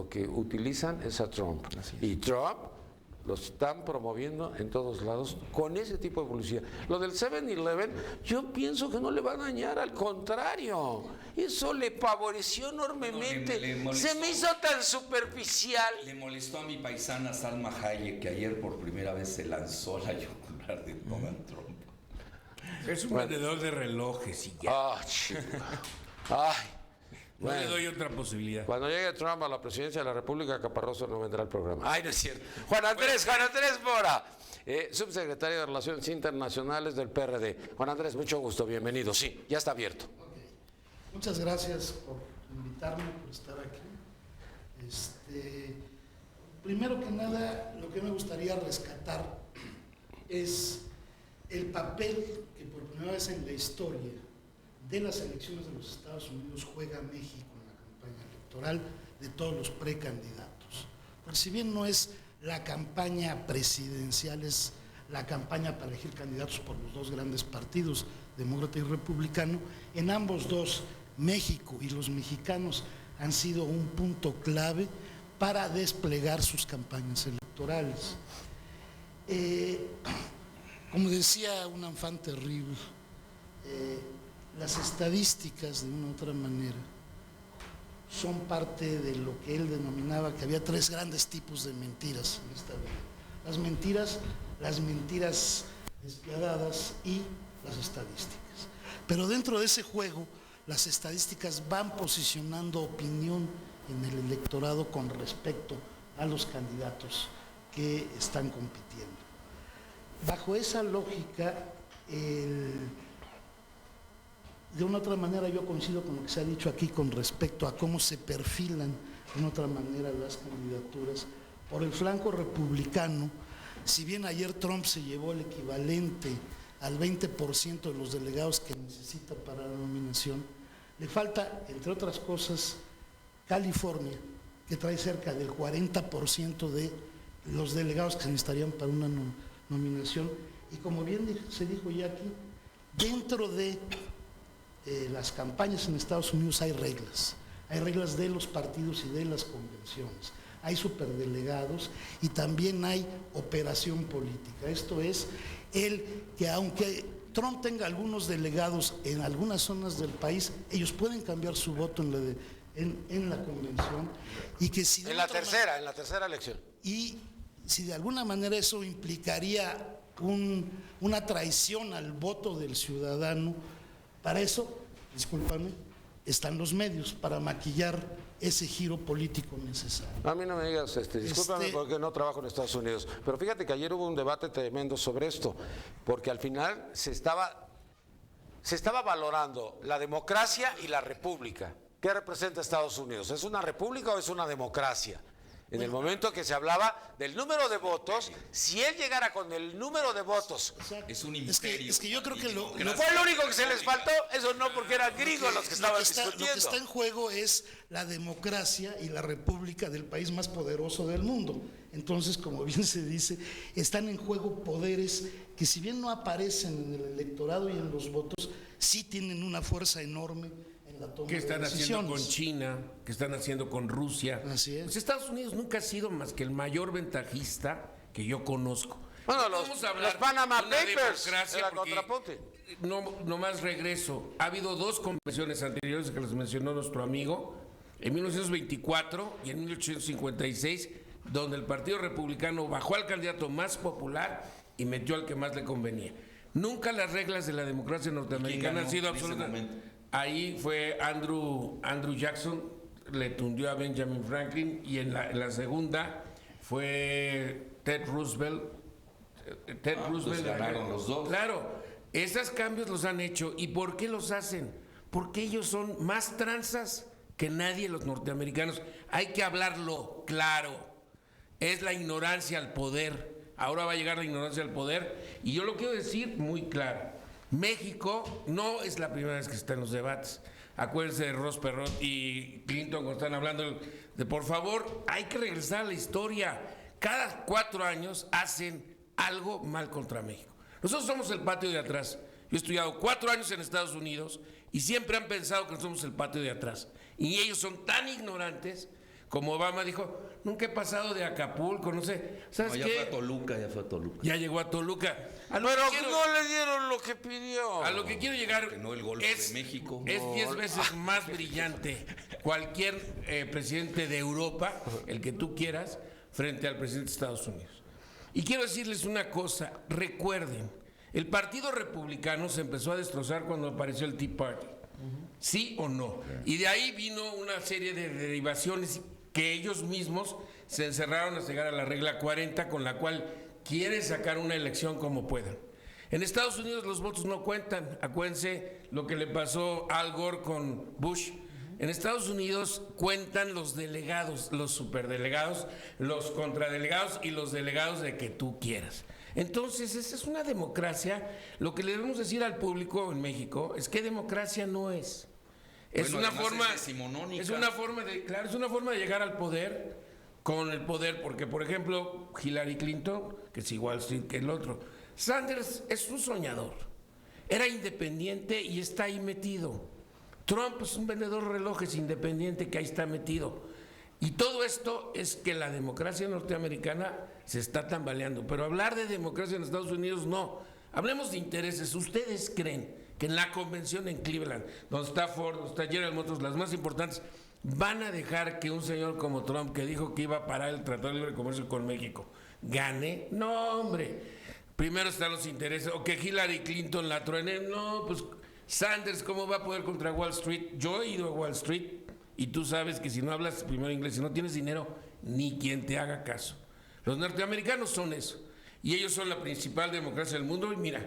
Speaker 1: que utilizan es a Trump. Y Trump lo están promoviendo en todos lados con ese tipo de publicidad. Lo del 7-Eleven, yo pienso que no le va a dañar, al contrario. Eso le favoreció enormemente.
Speaker 3: Le molestó.
Speaker 1: Se me hizo tan superficial.
Speaker 3: Le molestó a mi paisana Salma Hayek, que ayer por primera vez se lanzó la yugular de Donald Trump.
Speaker 2: Es un vendedor de relojes y ya.
Speaker 1: Ah, chica. Ay.
Speaker 2: No le
Speaker 1: Bueno.
Speaker 2: doy otra posibilidad.
Speaker 1: Cuando llegue Trump a la presidencia de la República, Caparroso no vendrá al programa. Ay, no es cierto. Juan Andrés Mora, subsecretario de Relaciones Internacionales del PRD. Juan Andrés, mucho gusto, bienvenido. Sí, ya está abierto.
Speaker 6: Muchas gracias por invitarme, por estar aquí. Primero que nada, lo que me gustaría rescatar es el papel que por primera vez en la historia de las elecciones de los Estados Unidos juega México en la campaña electoral de todos los precandidatos. Porque si bien no es la campaña presidencial, es la campaña para elegir candidatos por los 2 grandes partidos, demócrata y republicano, en ambos dos, México y los mexicanos han sido un punto clave para desplegar sus campañas electorales. Como decía un enfant terrible, las estadísticas, de una u otra manera, son parte de lo que él denominaba que había 3 grandes tipos de mentiras en esta vida. Las mentiras despiadadas y las estadísticas. Pero dentro de ese juego, las estadísticas van posicionando opinión en el electorado con respecto a los candidatos que están compitiendo. Bajo esa lógica, de una otra manera yo coincido con lo que se ha dicho aquí con respecto a cómo se perfilan de una otra manera las candidaturas. Por el flanco republicano, si bien ayer Trump se llevó el equivalente al 20% de los delegados que necesita para la nominación, le falta, entre otras cosas, California, que trae cerca del 40% de los delegados que se necesitarían para una nominación. Y como bien se dijo ya aquí, dentro de las campañas en Estados Unidos hay reglas de los partidos y de las convenciones, hay superdelegados y también hay operación política. Esto es, que aunque Trump tenga algunos delegados en algunas zonas del país, ellos pueden cambiar su voto en la convención, y que si
Speaker 1: En la tercera elección.
Speaker 6: y si de alguna manera eso implicaría una traición al voto del ciudadano, para eso, discúlpame, están los medios para maquillar ese giro político necesario.
Speaker 1: A mí no me digas, discúlpame porque no trabajo en Estados Unidos, pero fíjate que ayer hubo un debate tremendo sobre esto, porque al final se estaba valorando la democracia y la república. ¿Qué representa Estados Unidos? ¿Es una república o es una democracia? en el momento que se hablaba del número de votos, si él llegara con el número de votos,
Speaker 3: Es un
Speaker 6: Es que,
Speaker 3: imperio.
Speaker 6: es que yo creo que lo
Speaker 1: fue lo único que se les faltó, eso no, porque eran gringos los que estaban
Speaker 6: lo que
Speaker 1: discutiendo.
Speaker 6: está en juego es la democracia y la república del país más poderoso del mundo. Entonces, como bien se dice, están en juego poderes que, si bien no aparecen en el electorado y en los votos, sí tienen una fuerza enorme en la toma
Speaker 2: ¿Qué están
Speaker 6: de
Speaker 2: haciendo
Speaker 6: decisiones.
Speaker 2: con China? ¿Qué están haciendo con Rusia?
Speaker 6: Así es.
Speaker 2: Pues Estados Unidos nunca ha sido más que el mayor ventajista que yo conozco.
Speaker 1: Bueno,
Speaker 2: No
Speaker 1: los
Speaker 2: podemos hablar
Speaker 1: Panama
Speaker 2: de una
Speaker 1: Papers,
Speaker 2: democracia
Speaker 1: era
Speaker 2: porque
Speaker 1: contrapunte.
Speaker 2: no más regreso. Ha habido dos convenciones anteriores que les mencionó nuestro amigo, en 1924 y en 1856, donde el Partido Republicano bajó al candidato más popular y metió al que más le convenía. Nunca las reglas de la democracia norteamericana han sido
Speaker 3: en ese
Speaker 2: absolutas.
Speaker 3: momento?
Speaker 2: Ahí fue Andrew Jackson, le tundió a Benjamin Franklin, y en la segunda fue Ted Roosevelt.
Speaker 3: Pues ganaron los dos.
Speaker 2: Claro, esos cambios los han hecho. ¿Y por qué los hacen? Porque ellos son más tranzas que nadie los norteamericanos. Hay que hablarlo claro. Es la ignorancia al poder. Ahora va a llegar la ignorancia al poder. Y yo lo quiero decir muy claro. México no es la primera vez que está en los debates. Acuérdense de Ross Perot y Clinton cuando están hablando de, por favor, hay que regresar a la historia. Cada 4 años hacen algo mal contra México. Nosotros somos el patio de atrás. Yo he estudiado 4 años en Estados Unidos y siempre han pensado que somos el patio de atrás. Y ellos son tan ignorantes, como Obama dijo, nunca he pasado de Acapulco, no sé. ¿Sabes
Speaker 3: No, ya
Speaker 2: qué?
Speaker 3: fue a Toluca, ya fue a Toluca.
Speaker 2: Ya llegó a Toluca. A lo
Speaker 1: Pero
Speaker 2: que quiero-
Speaker 1: no le dieron lo que pidió.
Speaker 2: a lo que quiero llegar
Speaker 3: Que no el Golfo
Speaker 2: es,
Speaker 3: de México.
Speaker 2: es 10 veces más brillante cualquier presidente de Europa, el que tú quieras, frente al presidente de Estados Unidos. Y quiero decirles una cosa, recuerden, el Partido Republicano se empezó a destrozar cuando apareció el Tea Party. ¿Sí o no? Y de ahí vino una serie de derivaciones que ellos mismos se encerraron a llegar a la regla 40, con la cual quieren sacar una elección como puedan. En Estados Unidos los votos no cuentan. Acuérdense lo que le pasó a Al Gore con Bush. En Estados Unidos cuentan los delegados, los superdelegados, los contradelegados y los delegados de que tú quieras. Entonces, esa es una democracia. Lo que le debemos decir al público en México es que democracia no es. Es
Speaker 3: Bueno,
Speaker 2: una
Speaker 3: además
Speaker 2: forma,
Speaker 3: es decimonónica.
Speaker 2: es una forma de, claro, es una forma de llegar al poder con el poder, porque por ejemplo, Hillary Clinton, que es igual que el otro, Sanders es un soñador, era independiente y está ahí metido. Trump es un vendedor de relojes independiente que ahí está metido. Y todo esto es que la democracia norteamericana se está tambaleando. Pero hablar de democracia en Estados Unidos no. Hablemos de intereses. ¿Ustedes creen que en la convención en Cleveland, donde está Ford, donde está General Motors, las más importantes, van a dejar que un señor como Trump, que dijo que iba a parar el Tratado de Libre Comercio con México, gane? No, hombre. Primero están los intereses. O que Hillary Clinton la truene. No, pues Sanders, ¿cómo va a poder contra Wall Street? Yo he ido a Wall Street y tú sabes que si no hablas primero inglés, si no tienes dinero, ni quien te haga caso. Los norteamericanos son eso. Y ellos son la principal democracia del mundo. Y mira,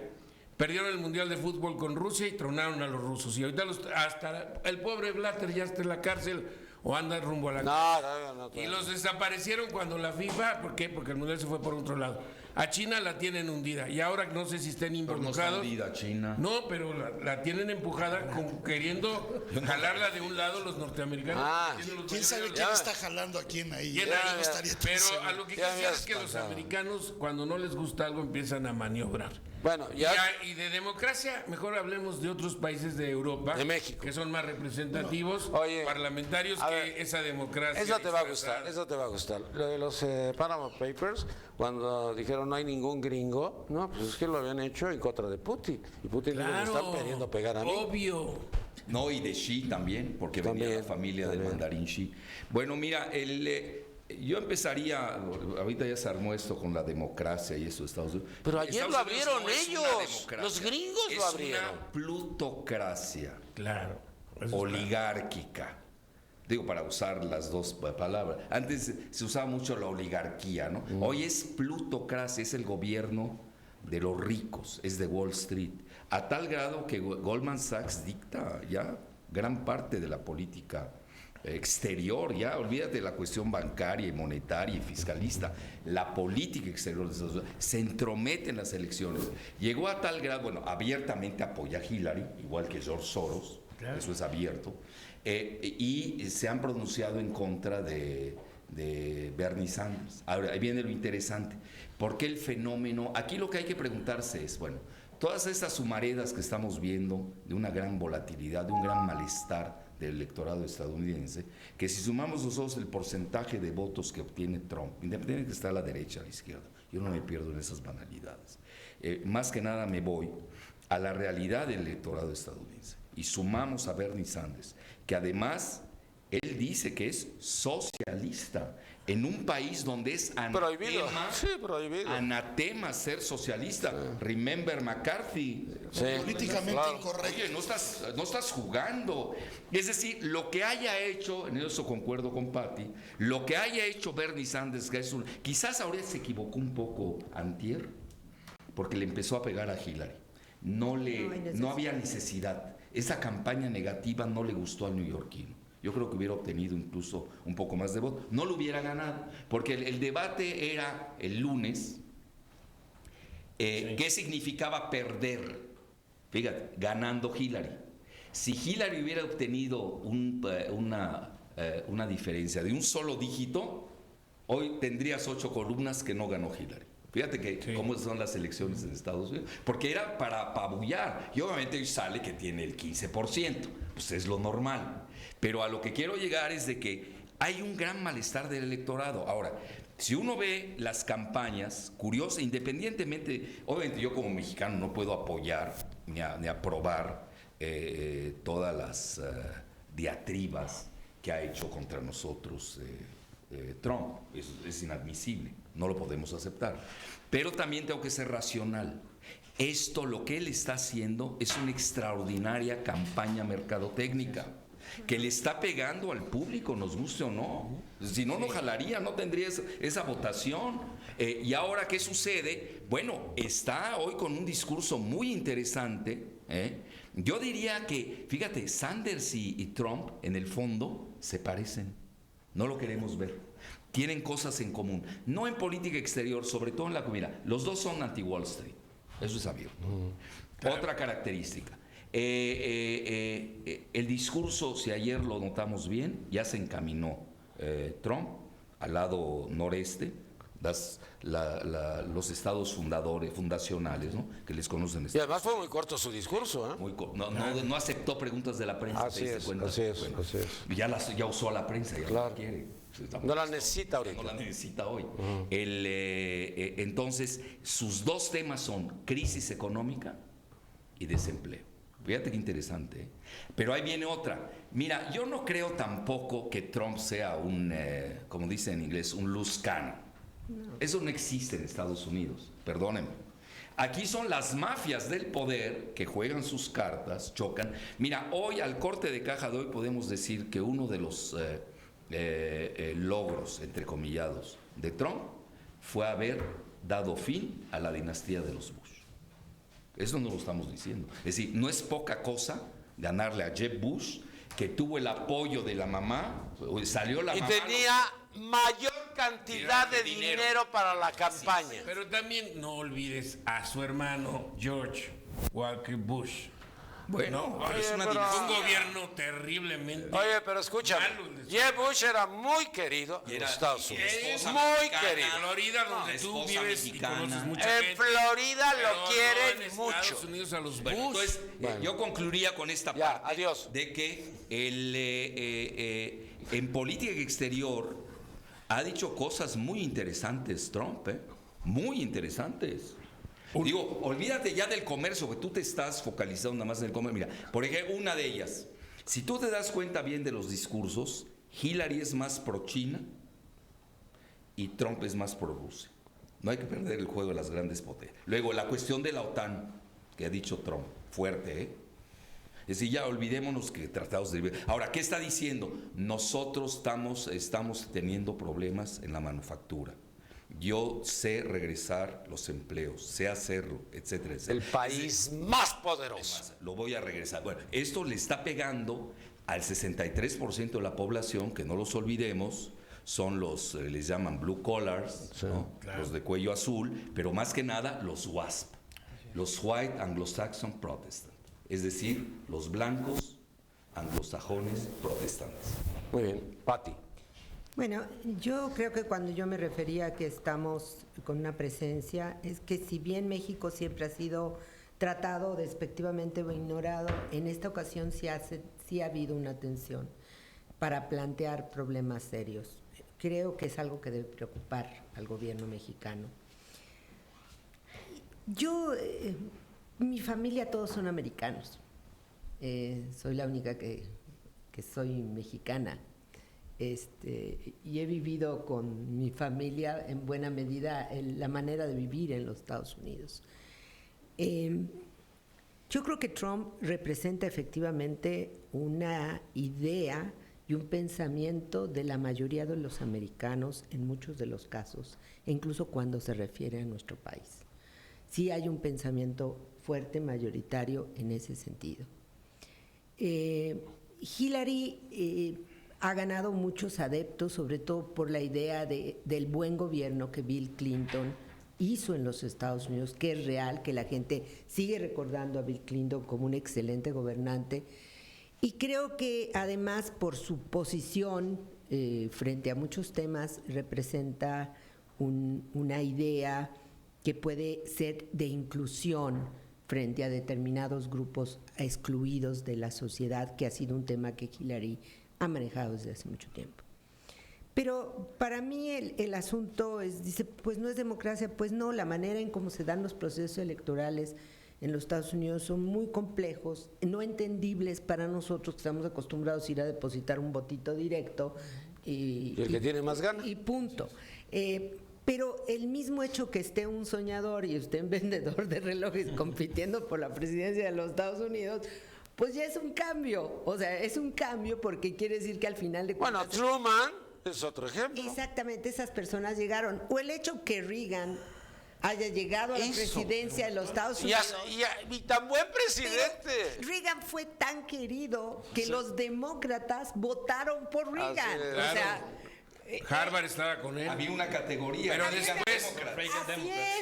Speaker 2: perdieron el Mundial de Fútbol con Rusia y tronaron a los rusos. Y ahorita hasta el pobre Blatter ya está en la cárcel o anda rumbo a la cárcel.
Speaker 1: No.
Speaker 2: Y los desaparecieron cuando la FIFA, ¿por qué? Porque el Mundial se fue por otro lado. A China la tienen hundida y ahora no sé si estén
Speaker 3: Pero no
Speaker 2: involucrados.
Speaker 3: está hundida China.
Speaker 2: No, pero la tienen empujada como queriendo jalarla de un lado los norteamericanos. Tienen los
Speaker 6: ¿Quién sabe
Speaker 2: mayores-
Speaker 6: quién está jalando a quién ahí?
Speaker 2: ¿Quién
Speaker 6: Yo
Speaker 2: ahí?
Speaker 6: no estaría tan
Speaker 2: Pero
Speaker 6: seguro.
Speaker 2: a lo que
Speaker 1: Ya
Speaker 2: quiero
Speaker 1: me
Speaker 2: decir
Speaker 1: has
Speaker 2: es que los
Speaker 1: pasado.
Speaker 2: americanos, cuando no les gusta algo, empiezan a maniobrar.
Speaker 1: Bueno, ya.
Speaker 2: Y de democracia, mejor hablemos de otros países de Europa.
Speaker 1: De México.
Speaker 2: Que son más representativos,
Speaker 1: Oye,
Speaker 2: parlamentarios,
Speaker 1: a
Speaker 2: que
Speaker 1: ver,
Speaker 2: esa democracia.
Speaker 1: Eso te va a
Speaker 2: disfrazada.
Speaker 1: gustar, eso te va a gustar. Lo de los Panama Papers, cuando dijeron no hay ningún gringo, no, pues es que lo habían hecho en contra de Putin. Y Putin dijo, me están queriendo pegar a mí.
Speaker 2: Obvio.
Speaker 3: No, y de Xi también, porque venía
Speaker 1: También,
Speaker 3: la familia del
Speaker 1: también.
Speaker 3: mandarín Xi. Bueno, mira, yo empezaría, ahorita ya se armó esto con la democracia y eso de Estados Unidos.
Speaker 1: Pero ayer
Speaker 3: Estados
Speaker 1: lo
Speaker 3: Unidos
Speaker 1: abrieron
Speaker 3: no es una
Speaker 1: ellos,
Speaker 3: democracia,
Speaker 1: los gringos lo abrieron.
Speaker 3: Es una plutocracia
Speaker 2: Claro. Eso es
Speaker 3: oligárquica. Digo, para usar las dos palabras. Antes se usaba mucho la oligarquía, ¿no? Hoy es plutocracia, es el gobierno de los ricos, es de Wall Street. A tal grado que Goldman Sachs dicta ya gran parte de la política exterior, ya olvídate de la cuestión bancaria y monetaria y fiscalista, la política exterior de Estados Unidos se entromete en las elecciones. Llegó a tal grado, bueno, abiertamente apoya a Hillary, igual que George Soros, claro. Eso es abierto, y se han pronunciado en contra de Bernie Sanders. Ahora, ahí viene lo interesante, porque el fenómeno, aquí lo que hay que preguntarse es, bueno, todas estas humaredas que estamos viendo de una gran volatilidad, de un gran malestar del electorado estadounidense, que si sumamos nosotros el porcentaje de votos que obtiene Trump, independientemente de que está a la derecha o a la izquierda, yo no me pierdo en esas banalidades. Más que nada me voy a la realidad del electorado estadounidense y sumamos a Bernie Sanders, que además él dice que es socialista en un país donde es anatema ser socialista. Sí. Remember McCarthy.
Speaker 1: Sí,
Speaker 6: políticamente
Speaker 1: claro.
Speaker 6: incorrecto.
Speaker 3: Oye, no estás jugando. Es decir, lo que haya hecho, en eso concuerdo con Patti, lo que haya hecho Bernie Sanders, que es quizás ahora se equivocó un poco antier, porque le empezó a pegar a Hillary. No había necesidad. Esa campaña negativa no le gustó al neoyorquino. Yo creo que hubiera obtenido incluso un poco más de votos. No lo hubiera ganado, porque el debate era el lunes. Sí. ¿Qué significaba perder? Fíjate, ganando Hillary. Si Hillary hubiera obtenido una diferencia de un solo dígito, hoy tendrías 8 columnas que no ganó Hillary. Fíjate que sí. Cómo son las elecciones en Estados Unidos. Porque era para apabullar. Y obviamente hoy sale que tiene el 15%. Pues es lo normal. Pero a lo que quiero llegar es de que hay un gran malestar del electorado. Ahora, si uno ve las campañas, curiosa, independientemente, obviamente yo como mexicano no puedo apoyar ni aprobar todas las diatribas que ha hecho contra nosotros Trump. Eso es inadmisible, no lo podemos aceptar. Pero también tengo que ser racional. Esto, lo que él está haciendo, es una extraordinaria campaña mercadotécnica que le está pegando al público, nos guste o no. Si no, no jalaría, no tendría esa votación. Y ahora, ¿qué sucede? Bueno, está hoy con un discurso muy interesante. Yo diría que, fíjate, Sanders y Trump, en el fondo, se parecen. No lo queremos ver. Tienen cosas en común. No en política exterior, sobre todo en la comida. Los dos son anti-Wall Street. Eso es abierto. Claro. Otra característica. El discurso, si ayer lo notamos bien, ya se encaminó Trump al lado noreste, los estados fundacionales, ¿no? Que les conocen.
Speaker 1: Y además fue muy corto su discurso,
Speaker 3: no aceptó preguntas de la prensa.
Speaker 1: Así es.
Speaker 3: Ya usó a la prensa, ya
Speaker 1: claro.
Speaker 3: No quiere.
Speaker 1: No la necesita ahorita.
Speaker 3: No la necesita hoy. Entonces, sus dos temas son crisis económica y desempleo. Fíjate qué interesante. Pero ahí viene otra. Mira, yo no creo tampoco que Trump sea como dice en inglés, un loose cannon. No. Eso no existe en Estados Unidos, perdónenme. Aquí son las mafias del poder que juegan sus cartas, chocan. Mira, hoy al corte de caja de hoy podemos decir que uno de los logros, entrecomillados, de Trump fue haber dado fin a la dinastía de los Bush. Eso no lo estamos diciendo. Es decir, no es poca cosa ganarle a Jeb Bush, que tuvo el apoyo de la mamá, salió la mamá.
Speaker 1: Y tenía mayor cantidad de dinero para la campaña.
Speaker 2: Sí, pero también no olvides a su hermano George Walker Bush.
Speaker 3: Bueno,
Speaker 2: no, es un gobierno terriblemente.
Speaker 1: Oye, pero escúchame, Jeb Bush era muy querido en Estados Unidos. Muy querido.
Speaker 2: En Florida, donde tú vives y conoces mucha gente.
Speaker 1: En Florida lo quieren mucho.
Speaker 2: Estados Unidos a los Bush.
Speaker 3: Entonces, yo concluiría con esta parte.
Speaker 1: Adiós.
Speaker 3: De que en política exterior ha dicho cosas muy interesantes Trump, muy interesantes. Digo, olvídate ya del comercio, que tú te estás focalizando nada más en el comercio. Mira, por ejemplo, una de ellas, si tú te das cuenta bien de los discursos, Hillary es más pro-China y Trump es más pro-Rusia. No hay que perder el juego de las grandes potencias. Luego, la cuestión de la OTAN, que ha dicho Trump, fuerte, Es decir, ya olvidémonos que tratados de libre. Ahora, ¿qué está diciendo? Nosotros estamos teniendo problemas en la manufactura. Yo sé regresar los empleos, sé hacerlo, etcétera, etcétera.
Speaker 1: El país más poderoso.
Speaker 3: Lo voy a regresar. Bueno, esto le está pegando al 63% de la población, que no los olvidemos, son los, les llaman blue collars, ¿no? Claro. Los de cuello azul, pero más que nada los WASP, los White Anglo-Saxon Protestant, es decir, los blancos anglosajones protestantes.
Speaker 1: Muy bien, Pati.
Speaker 4: Bueno, yo creo que cuando yo me refería a que estamos con una presencia, es que si bien México siempre ha sido tratado despectivamente o ignorado, en esta ocasión sí ha habido una atención para plantear problemas serios. Creo que es algo que debe preocupar al gobierno mexicano. Yo, mi familia todos son americanos. Soy la única que soy mexicana. Y he vivido con mi familia en buena medida la manera de vivir en los Estados Unidos. Yo creo que Trump representa efectivamente una idea y un pensamiento de la mayoría de los americanos en muchos de los casos, e incluso cuando se refiere a nuestro país. Sí hay un pensamiento fuerte, mayoritario en ese sentido. Hillary ha ganado muchos adeptos, sobre todo por la idea del buen gobierno que Bill Clinton hizo en los Estados Unidos, que es real, que la gente sigue recordando a Bill Clinton como un excelente gobernante. Y creo que además por su posición frente a muchos temas representa una idea que puede ser de inclusión frente a determinados grupos excluidos de la sociedad, que ha sido un tema que Hillary ha manejado desde hace mucho tiempo. Pero para mí el asunto es, dice, pues no es democracia, pues no, la manera en cómo se dan los procesos electorales en los Estados Unidos son muy complejos, no entendibles para nosotros que estamos acostumbrados a ir a depositar un votito directo
Speaker 1: y el que tiene más ganas.
Speaker 4: Y punto. Pero el mismo hecho que esté un soñador y usted un vendedor de relojes compitiendo por la presidencia de los Estados Unidos, pues ya es un cambio. O sea, es un cambio porque quiere decir que al final de cuentas...
Speaker 1: Bueno, Truman es otro ejemplo.
Speaker 4: Exactamente, esas personas llegaron. O el hecho que Reagan haya llegado a la presidencia de los Estados Unidos.
Speaker 1: Y tan buen presidente.
Speaker 4: Pero Reagan fue tan querido que los demócratas votaron por Reagan.
Speaker 2: Claro.
Speaker 4: O sea,
Speaker 2: Harvard estaba con él.
Speaker 3: Había una categoría.
Speaker 2: Pero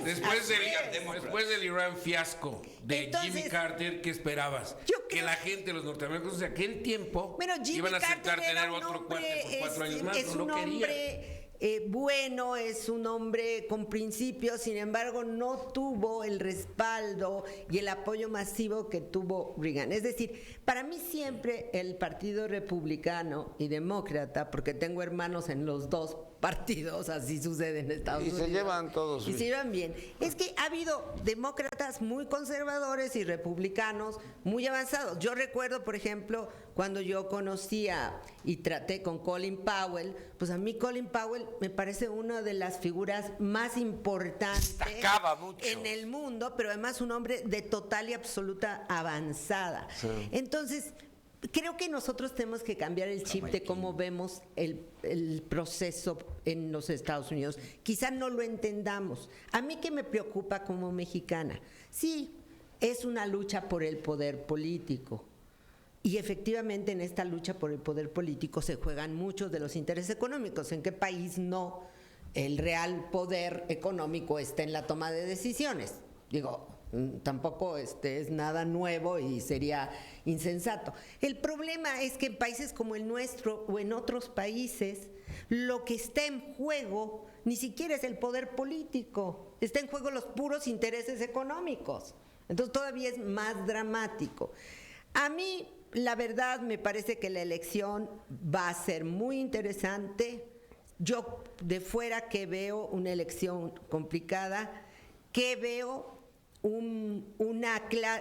Speaker 2: después del Irán fiasco de
Speaker 4: Entonces,
Speaker 2: Jimmy Carter, ¿qué esperabas?
Speaker 4: Que
Speaker 2: la gente, los norteamericanos de aquel tiempo,
Speaker 4: bueno, Jimmy
Speaker 2: iban a aceptar
Speaker 4: Carter
Speaker 2: tener
Speaker 4: era un
Speaker 2: otro
Speaker 4: hombre,
Speaker 2: cuate por 4 años más,
Speaker 4: es
Speaker 2: no
Speaker 4: un
Speaker 2: lo querían.
Speaker 4: hombre bueno, es un hombre con principios, sin embargo no tuvo el respaldo y el apoyo masivo que tuvo Reagan. Es decir, para mí siempre el Partido Republicano y Demócrata, porque tengo hermanos en los dos partidos, así sucede en Estados Unidos.
Speaker 1: Y se llevan todos
Speaker 4: Y
Speaker 1: bien.
Speaker 4: se llevan bien. Es que ha habido demócratas muy conservadores y republicanos muy avanzados. Yo recuerdo, por ejemplo, cuando yo conocía y traté con Colin Powell, pues a mí Colin Powell me parece una de las figuras más importantes
Speaker 1: Destacaba mucho
Speaker 4: en el mundo, pero además un hombre de total y absoluta avanzada.
Speaker 1: Sí.
Speaker 4: Entonces, creo que nosotros tenemos que cambiar el chip de cómo vemos el proceso en los Estados Unidos. Quizá no lo entendamos. A mí que me preocupa como mexicana, sí, es una lucha por el poder político. Y efectivamente en esta lucha por el poder político se juegan muchos de los intereses económicos. ¿En qué país no el real poder económico está en la toma de decisiones? Digo, tampoco es nada nuevo y sería insensato. El problema es que en países como el nuestro o en otros países, lo que está en juego ni siquiera es el poder político, está en juego los puros intereses económicos. Entonces todavía es más dramático. A mí, la verdad, me parece que la elección va a ser muy interesante. Yo de fuera que veo una elección complicada, que veo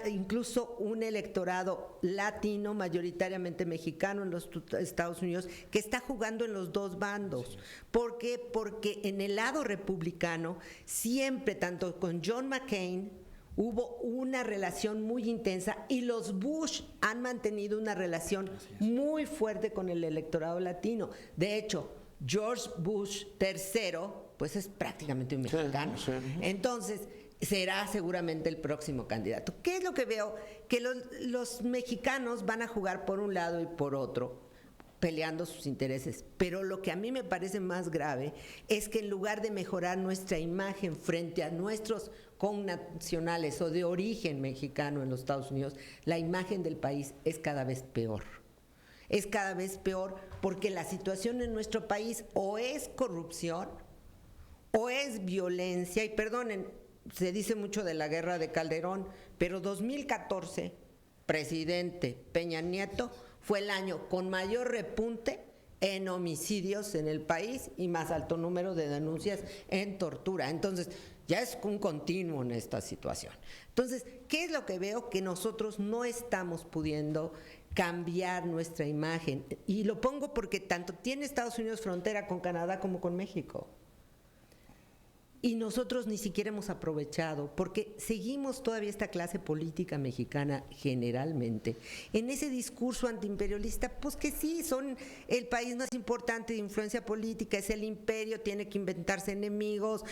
Speaker 4: incluso un electorado latino, mayoritariamente mexicano en los Estados Unidos, que está jugando en los dos bandos. ¿Por qué? Porque en el lado republicano siempre, tanto con John McCain, hubo una relación muy intensa y los Bush han mantenido una relación muy fuerte con el electorado latino. De hecho, George Bush III, pues es prácticamente un mexicano.
Speaker 1: Sí.
Speaker 4: Entonces, será seguramente el próximo candidato. ¿Qué es lo que veo? Que los mexicanos van a jugar por un lado y por otro, peleando sus intereses. Pero lo que a mí me parece más grave es que en lugar de mejorar nuestra imagen frente a nuestros connacionales o de origen mexicano en los Estados Unidos, la imagen del país es cada vez peor. Es cada vez peor porque la situación en nuestro país o es corrupción o es violencia, y perdonen, se dice mucho de la guerra de Calderón, pero 2014, presidente Peña Nieto, fue el año con mayor repunte en homicidios en el país y más alto número de denuncias en tortura. Entonces, ya es un continuo en esta situación. Entonces, ¿qué es lo que veo? Que nosotros no estamos pudiendo cambiar nuestra imagen. Y lo pongo porque tanto tiene Estados Unidos frontera con Canadá como con México. Y nosotros ni siquiera hemos aprovechado, porque seguimos todavía esta clase política mexicana generalmente en ese discurso antiimperialista, pues que sí, son el país más importante de influencia política, es el imperio, tiene que inventarse enemigos,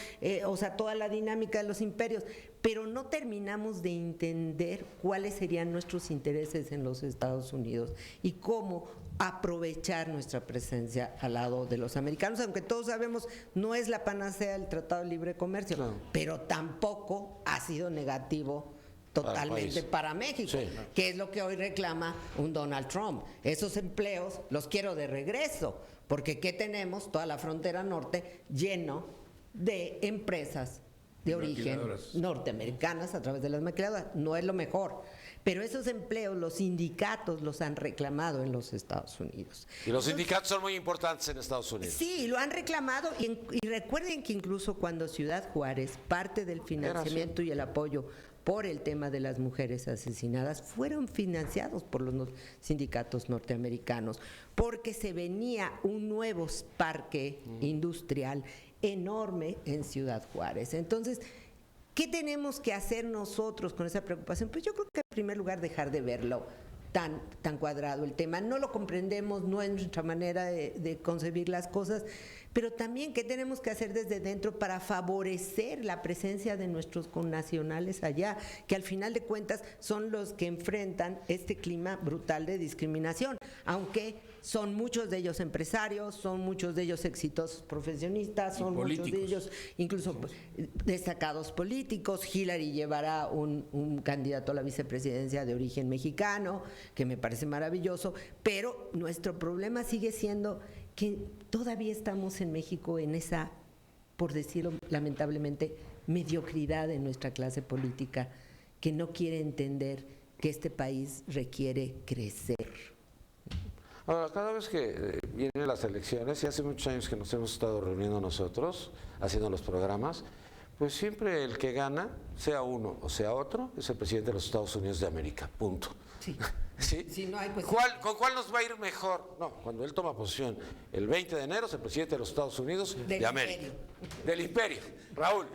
Speaker 4: o sea, toda la dinámica de los imperios, pero no terminamos de entender cuáles serían nuestros intereses en los Estados Unidos y cómo aprovechar nuestra presencia al lado de los americanos, aunque todos sabemos no es la panacea del Tratado de Libre Comercio, no, pero tampoco ha sido negativo totalmente para México, sí, que es lo que hoy reclama un Donald Trump. Esos empleos los quiero de regreso, porque ¿qué tenemos? Toda la frontera norte lleno de empresas de origen norteamericanas a través de las maquiladoras. No es lo mejor, pero esos empleos los sindicatos los han reclamado en los Estados Unidos.
Speaker 1: Y los sindicatos son muy importantes en Estados Unidos.
Speaker 4: Sí, lo han reclamado y recuerden que incluso cuando Ciudad Juárez, parte del financiamiento y el apoyo por el tema de las mujeres asesinadas fueron financiados por los sindicatos norteamericanos, porque se venía un nuevo parque industrial enorme en Ciudad Juárez. Entonces, ¿qué tenemos que hacer nosotros con esa preocupación? Pues yo creo que en primer lugar dejar de verlo tan cuadrado el tema. No lo comprendemos, no es nuestra manera de concebir las cosas, pero también qué tenemos que hacer desde dentro para favorecer la presencia de nuestros connacionales allá, que al final de cuentas son los que enfrentan este clima brutal de discriminación, aunque son muchos de ellos empresarios, son muchos de ellos exitosos profesionistas, son muchos de ellos incluso destacados políticos. Hillary llevará un candidato a la vicepresidencia de origen mexicano, que me parece maravilloso, pero nuestro problema sigue siendo que todavía estamos en México en esa, por decirlo lamentablemente, mediocridad de nuestra clase política, que no quiere entender que este país requiere crecer.
Speaker 1: Ahora, cada vez que vienen las elecciones, y hace muchos años que nos hemos estado reuniendo nosotros, haciendo los programas, pues siempre el que gana, sea uno o sea otro, es el presidente de los Estados Unidos de América, punto.
Speaker 4: Sí.
Speaker 1: ¿Sí?
Speaker 4: Sí, no hay
Speaker 1: ¿Con cuál nos va a ir mejor? No, cuando él toma posición el 20 de enero es el presidente de los Estados Unidos de América. Del imperio. Raúl.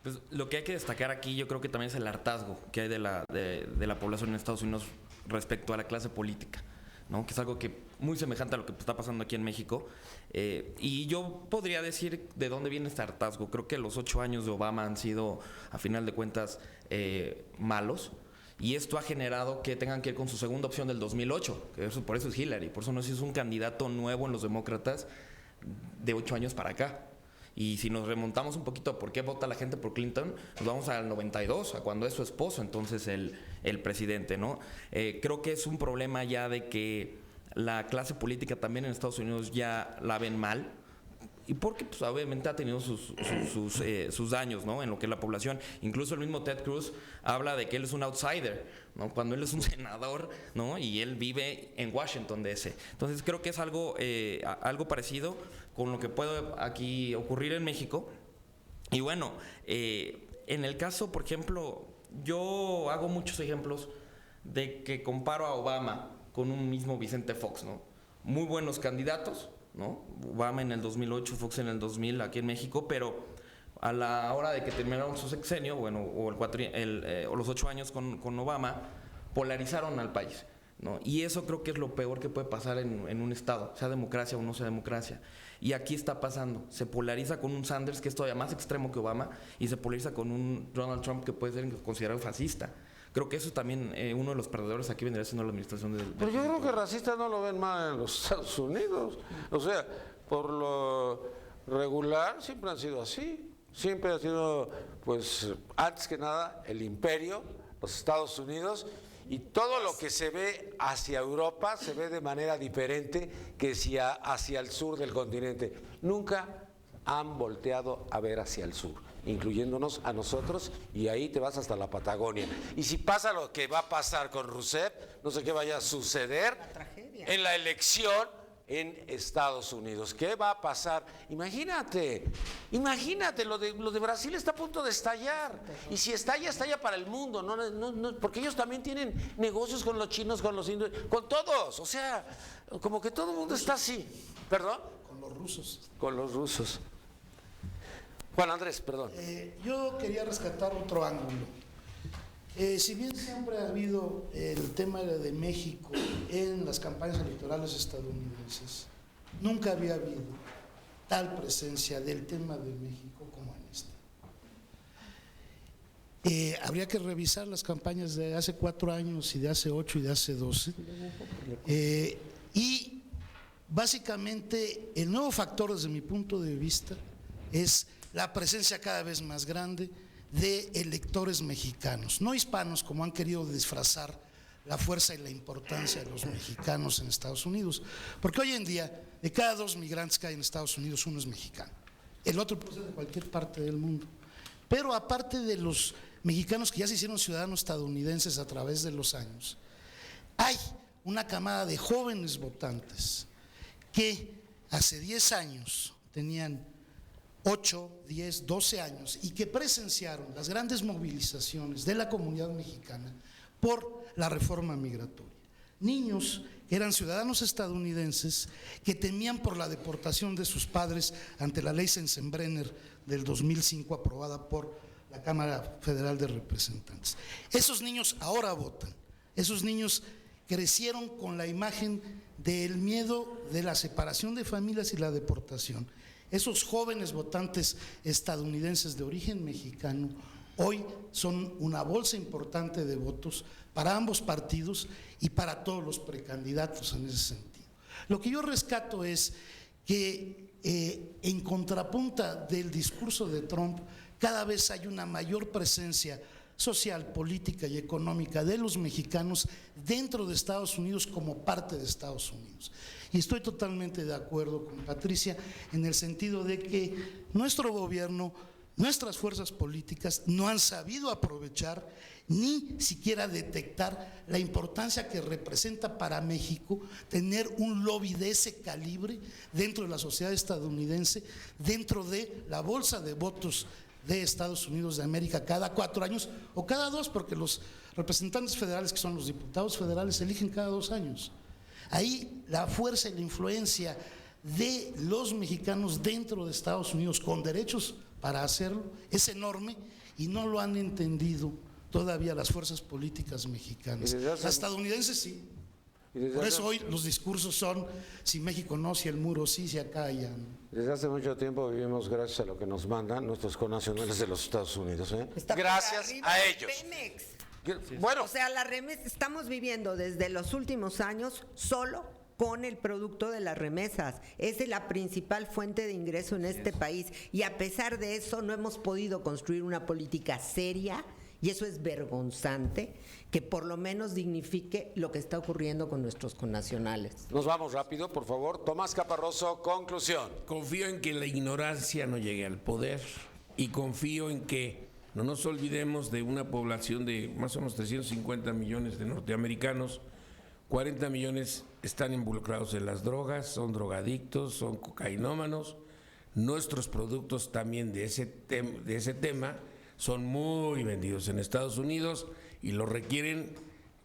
Speaker 5: Pues lo que hay que destacar aquí yo creo que también es el hartazgo que hay de la población en Estados Unidos respecto a la clase política, ¿no? Que es algo que muy semejante a lo que está pasando aquí en México. Y yo podría decir de dónde viene este hartazgo. Creo que los 8 años de Obama han sido, a final de cuentas, malos. Y esto ha generado que tengan que ir con su segunda opción del 2008, que por eso es Hillary, por eso no es un candidato nuevo en los demócratas de 8 años para acá. Y si nos remontamos un poquito a por qué vota la gente por Clinton, nos vamos al 92, a cuando es su esposo, entonces el presidente, ¿no? Creo que es un problema ya de que la clase política también en Estados Unidos ya la ven mal. Y porque pues obviamente ha tenido sus daños, ¿no? En lo que es la población. Incluso el mismo Ted Cruz habla de que él es un outsider, ¿no? Cuando él es un senador, ¿no? Y él vive en Washington DC. Entonces creo que es algo parecido con lo que puede aquí ocurrir en México. Y bueno, en el caso, por ejemplo, yo hago muchos ejemplos de que comparo a Obama con un mismo Vicente Fox, ¿no? Muy buenos candidatos, ¿no? Obama en el 2008, Fox en el 2000 aquí en México, pero a la hora de que terminaron su sexenio, bueno, o los 8 años con Obama, polarizaron al país. ¿no? Y eso creo que es lo peor que puede pasar en un estado, sea democracia o no sea democracia. Y aquí está pasando, se polariza con un Sanders que es todavía más extremo que Obama y se polariza con un Donald Trump que puede ser considerado fascista. Creo que eso también, uno de los perdedores aquí vendría siendo la administración del...
Speaker 1: Pero yo creo que racistas no lo ven mal en los Estados Unidos. O sea, por lo regular siempre han sido así. Siempre ha sido, pues, antes que nada, el imperio, los Estados Unidos, y todo lo que se ve hacia Europa se ve de manera diferente que hacia el sur del continente. Nunca han volteado a ver hacia el sur, incluyéndonos a nosotros, y ahí te vas hasta la Patagonia. Y si pasa lo que va a pasar con Rousseff, no sé qué vaya a suceder en la elección en Estados Unidos. ¿Qué va a pasar? Imagínate, lo de Brasil está a punto de estallar. Y si estalla, estalla para el mundo, no, porque ellos también tienen negocios con los chinos, con los indios, con todos. O sea, como que todo el mundo está así. ¿Perdón?
Speaker 6: Con los rusos.
Speaker 1: Con los rusos. Juan Andrés, perdón.
Speaker 6: Yo quería rescatar otro ángulo. Si bien siempre ha habido el tema de México en las campañas electorales estadounidenses, nunca había habido tal presencia del tema de México como en este. Habría que revisar las campañas de hace 4 años y de hace 8 y de hace 12. Y básicamente el nuevo factor desde mi punto de vista es la presencia cada vez más grande de electores mexicanos, no hispanos, como han querido disfrazar la fuerza y la importancia de los mexicanos en Estados Unidos, porque hoy en día de cada 2 migrantes que hay en Estados Unidos, 1 es mexicano, el otro puede ser de cualquier parte del mundo. Pero aparte de los mexicanos que ya se hicieron ciudadanos estadounidenses a través de los años, hay una camada de jóvenes votantes que hace 10 años tenían 8, 10, 12 años y que presenciaron las grandes movilizaciones de la comunidad mexicana por la reforma migratoria. Niños que eran ciudadanos estadounidenses que temían por la deportación de sus padres ante la ley Sensenbrenner del 2005 aprobada por la Cámara Federal de Representantes. Esos niños ahora votan, esos niños crecieron con la imagen del miedo de la separación de familias y la deportación. Esos jóvenes votantes estadounidenses de origen mexicano hoy son una bolsa importante de votos para ambos partidos y para todos los precandidatos en ese sentido. Lo que yo rescato es que en contrapunta del discurso de Trump, cada vez hay una mayor presencia social, política y económica de los mexicanos dentro de Estados Unidos como parte de Estados Unidos. Y estoy totalmente de acuerdo con Patricia en el sentido de que nuestro gobierno, nuestras fuerzas políticas no han sabido aprovechar ni siquiera detectar la importancia que representa para México tener un lobby de ese calibre dentro de la sociedad estadounidense, dentro de la bolsa de votos de Estados Unidos de América cada 4 años o cada 2, porque los representantes federales, que son los diputados federales, eligen cada 2 años. Ahí la fuerza y la influencia de los mexicanos dentro de Estados Unidos con derechos para hacerlo es enorme y no lo han entendido todavía las fuerzas políticas mexicanas. Las estadounidenses sí. Por eso hoy los discursos son si México no, si el muro sí, si acá ya no.
Speaker 1: Desde hace mucho tiempo vivimos gracias a lo que nos mandan nuestros connacionales de los Estados Unidos.
Speaker 4: Está
Speaker 1: gracias a ellos.
Speaker 4: Pemex.
Speaker 1: Bueno,
Speaker 4: O sea, la remesa, estamos viviendo desde los últimos años solo con el producto de las remesas. Esa es la principal fuente de ingreso en este país. Y a pesar de eso no hemos podido construir una política seria, y eso es vergonzante, que por lo menos dignifique lo que está ocurriendo con nuestros connacionales.
Speaker 1: nos vamos rápido, por favor. Tomás Caparroso, conclusión.
Speaker 2: Confío en que la ignorancia no llegue al poder y confío en que no nos olvidemos de una población de más o menos 350 millones de norteamericanos. 40 millones están involucrados en las drogas, son drogadictos, son cocainómanos. Nuestros productos también de ese tema son muy vendidos en Estados Unidos y lo requieren.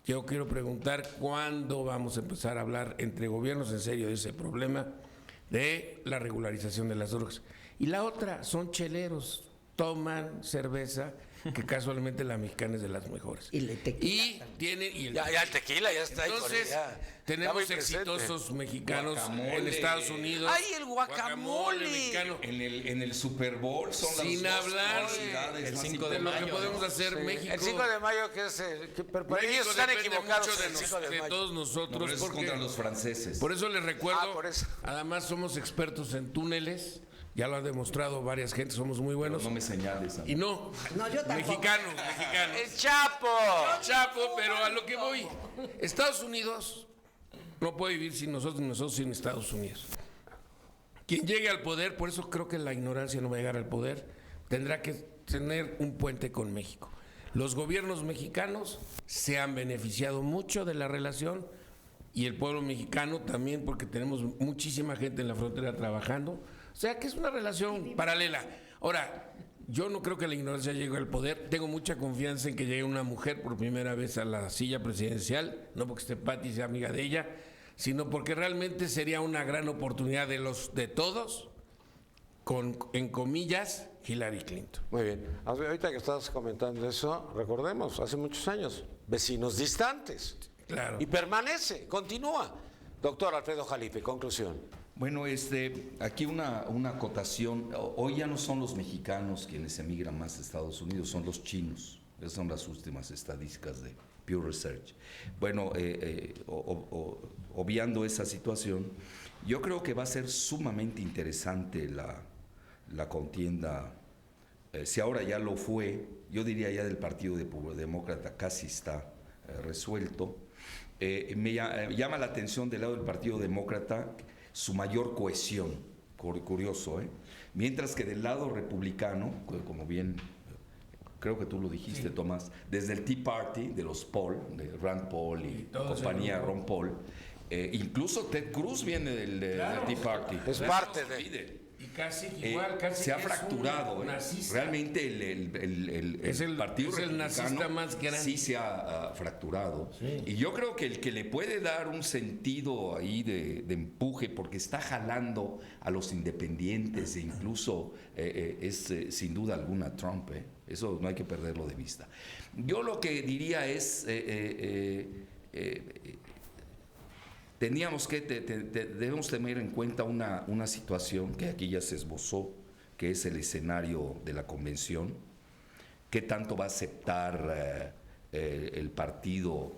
Speaker 2: Yo quiero preguntar cuándo vamos a empezar a hablar entre gobiernos en serio de ese problema de la regularización de las drogas. Y la otra son cheleros. toman cerveza, que casualmente la mexicana es de las mejores.
Speaker 4: Y el tequila
Speaker 1: Ya el tequila ya está ahí.
Speaker 2: Entonces,
Speaker 1: está
Speaker 2: tenemos
Speaker 1: muy presente.
Speaker 2: exitosos mexicanos
Speaker 3: Guacamole.
Speaker 2: en Estados Unidos.
Speaker 1: ¡Ay, el guacamole!
Speaker 2: mexicano.
Speaker 3: En el Super Bowl son
Speaker 2: Sin
Speaker 3: las dos
Speaker 2: hablar
Speaker 3: curiosidades
Speaker 5: el
Speaker 3: más
Speaker 5: 5
Speaker 2: de lo que
Speaker 3: importantes.
Speaker 2: podemos hacer México.
Speaker 1: El 5 de mayo, que es el. Pero
Speaker 2: México
Speaker 1: ellos están
Speaker 2: depende
Speaker 1: equivocados
Speaker 2: mucho
Speaker 1: en el 5 de
Speaker 2: de
Speaker 1: mayo.
Speaker 2: todos
Speaker 3: No,
Speaker 2: nosotros.
Speaker 3: pero eso es
Speaker 2: porque
Speaker 3: contra los franceses.
Speaker 2: por eso les recuerdo,
Speaker 1: por eso.
Speaker 2: además somos expertos en túneles, ya lo han demostrado varias gentes, somos muy buenos.
Speaker 3: No me señales.
Speaker 2: Y no,
Speaker 4: No, yo tampoco.
Speaker 2: mexicanos.
Speaker 1: ¡El Chapo!
Speaker 2: Chapo, pero a lo que voy, Estados Unidos no puede vivir sin nosotros ni nosotros sin Estados Unidos. Quien llegue al poder, por eso creo que la ignorancia no va a llegar al poder, tendrá que tener un puente con México. Los gobiernos mexicanos se han beneficiado mucho de la relación y el pueblo mexicano también, porque tenemos muchísima gente en la frontera trabajando. O sea que es una relación paralela. Ahora, yo no creo que la ignorancia llegue al poder. Tengo mucha confianza en que llegue una mujer por primera vez a la silla presidencial, no porque esté Pati y sea amiga de ella, sino porque realmente sería una gran oportunidad de todos, con, en comillas, Hillary Clinton.
Speaker 1: Muy bien. Ahorita que estás comentando eso, recordemos, hace muchos años, vecinos distantes.
Speaker 2: Claro.
Speaker 1: Y permanece, continúa. Doctor Alfredo Jalife, conclusión.
Speaker 3: Bueno, aquí una acotación. Hoy ya no son los mexicanos quienes emigran más a Estados Unidos, son los chinos. Esas son las últimas estadísticas de Pew Research. Bueno, obviando esa situación, yo creo que va a ser sumamente interesante la contienda. Si ahora ya lo fue, yo diría ya del Partido Demócrata casi está resuelto. Me llama la atención del lado del Partido Demócrata su mayor cohesión, curioso, ¿eh? Mientras que del lado republicano, como bien creo que tú lo dijiste, sí, Tomás, desde el Tea Party, de los Paul, de Rand Paul y compañía, Ron Paul, incluso Ted Cruz viene del Tea Party.
Speaker 1: Es parte de...
Speaker 2: Y casi igual, casi
Speaker 3: se ha fracturado. Realmente el partido
Speaker 2: nazista más grande.
Speaker 3: Sí se ha fracturado. Sí. Y yo creo que el que le puede dar un sentido ahí de empuje, porque está jalando a los independientes, e incluso es sin duda alguna Trump. Eso no hay que perderlo de vista. Yo lo que diría es... debemos tener en cuenta una situación que aquí ya se esbozó, que es el escenario de la convención. ¿Qué tanto va a aceptar el partido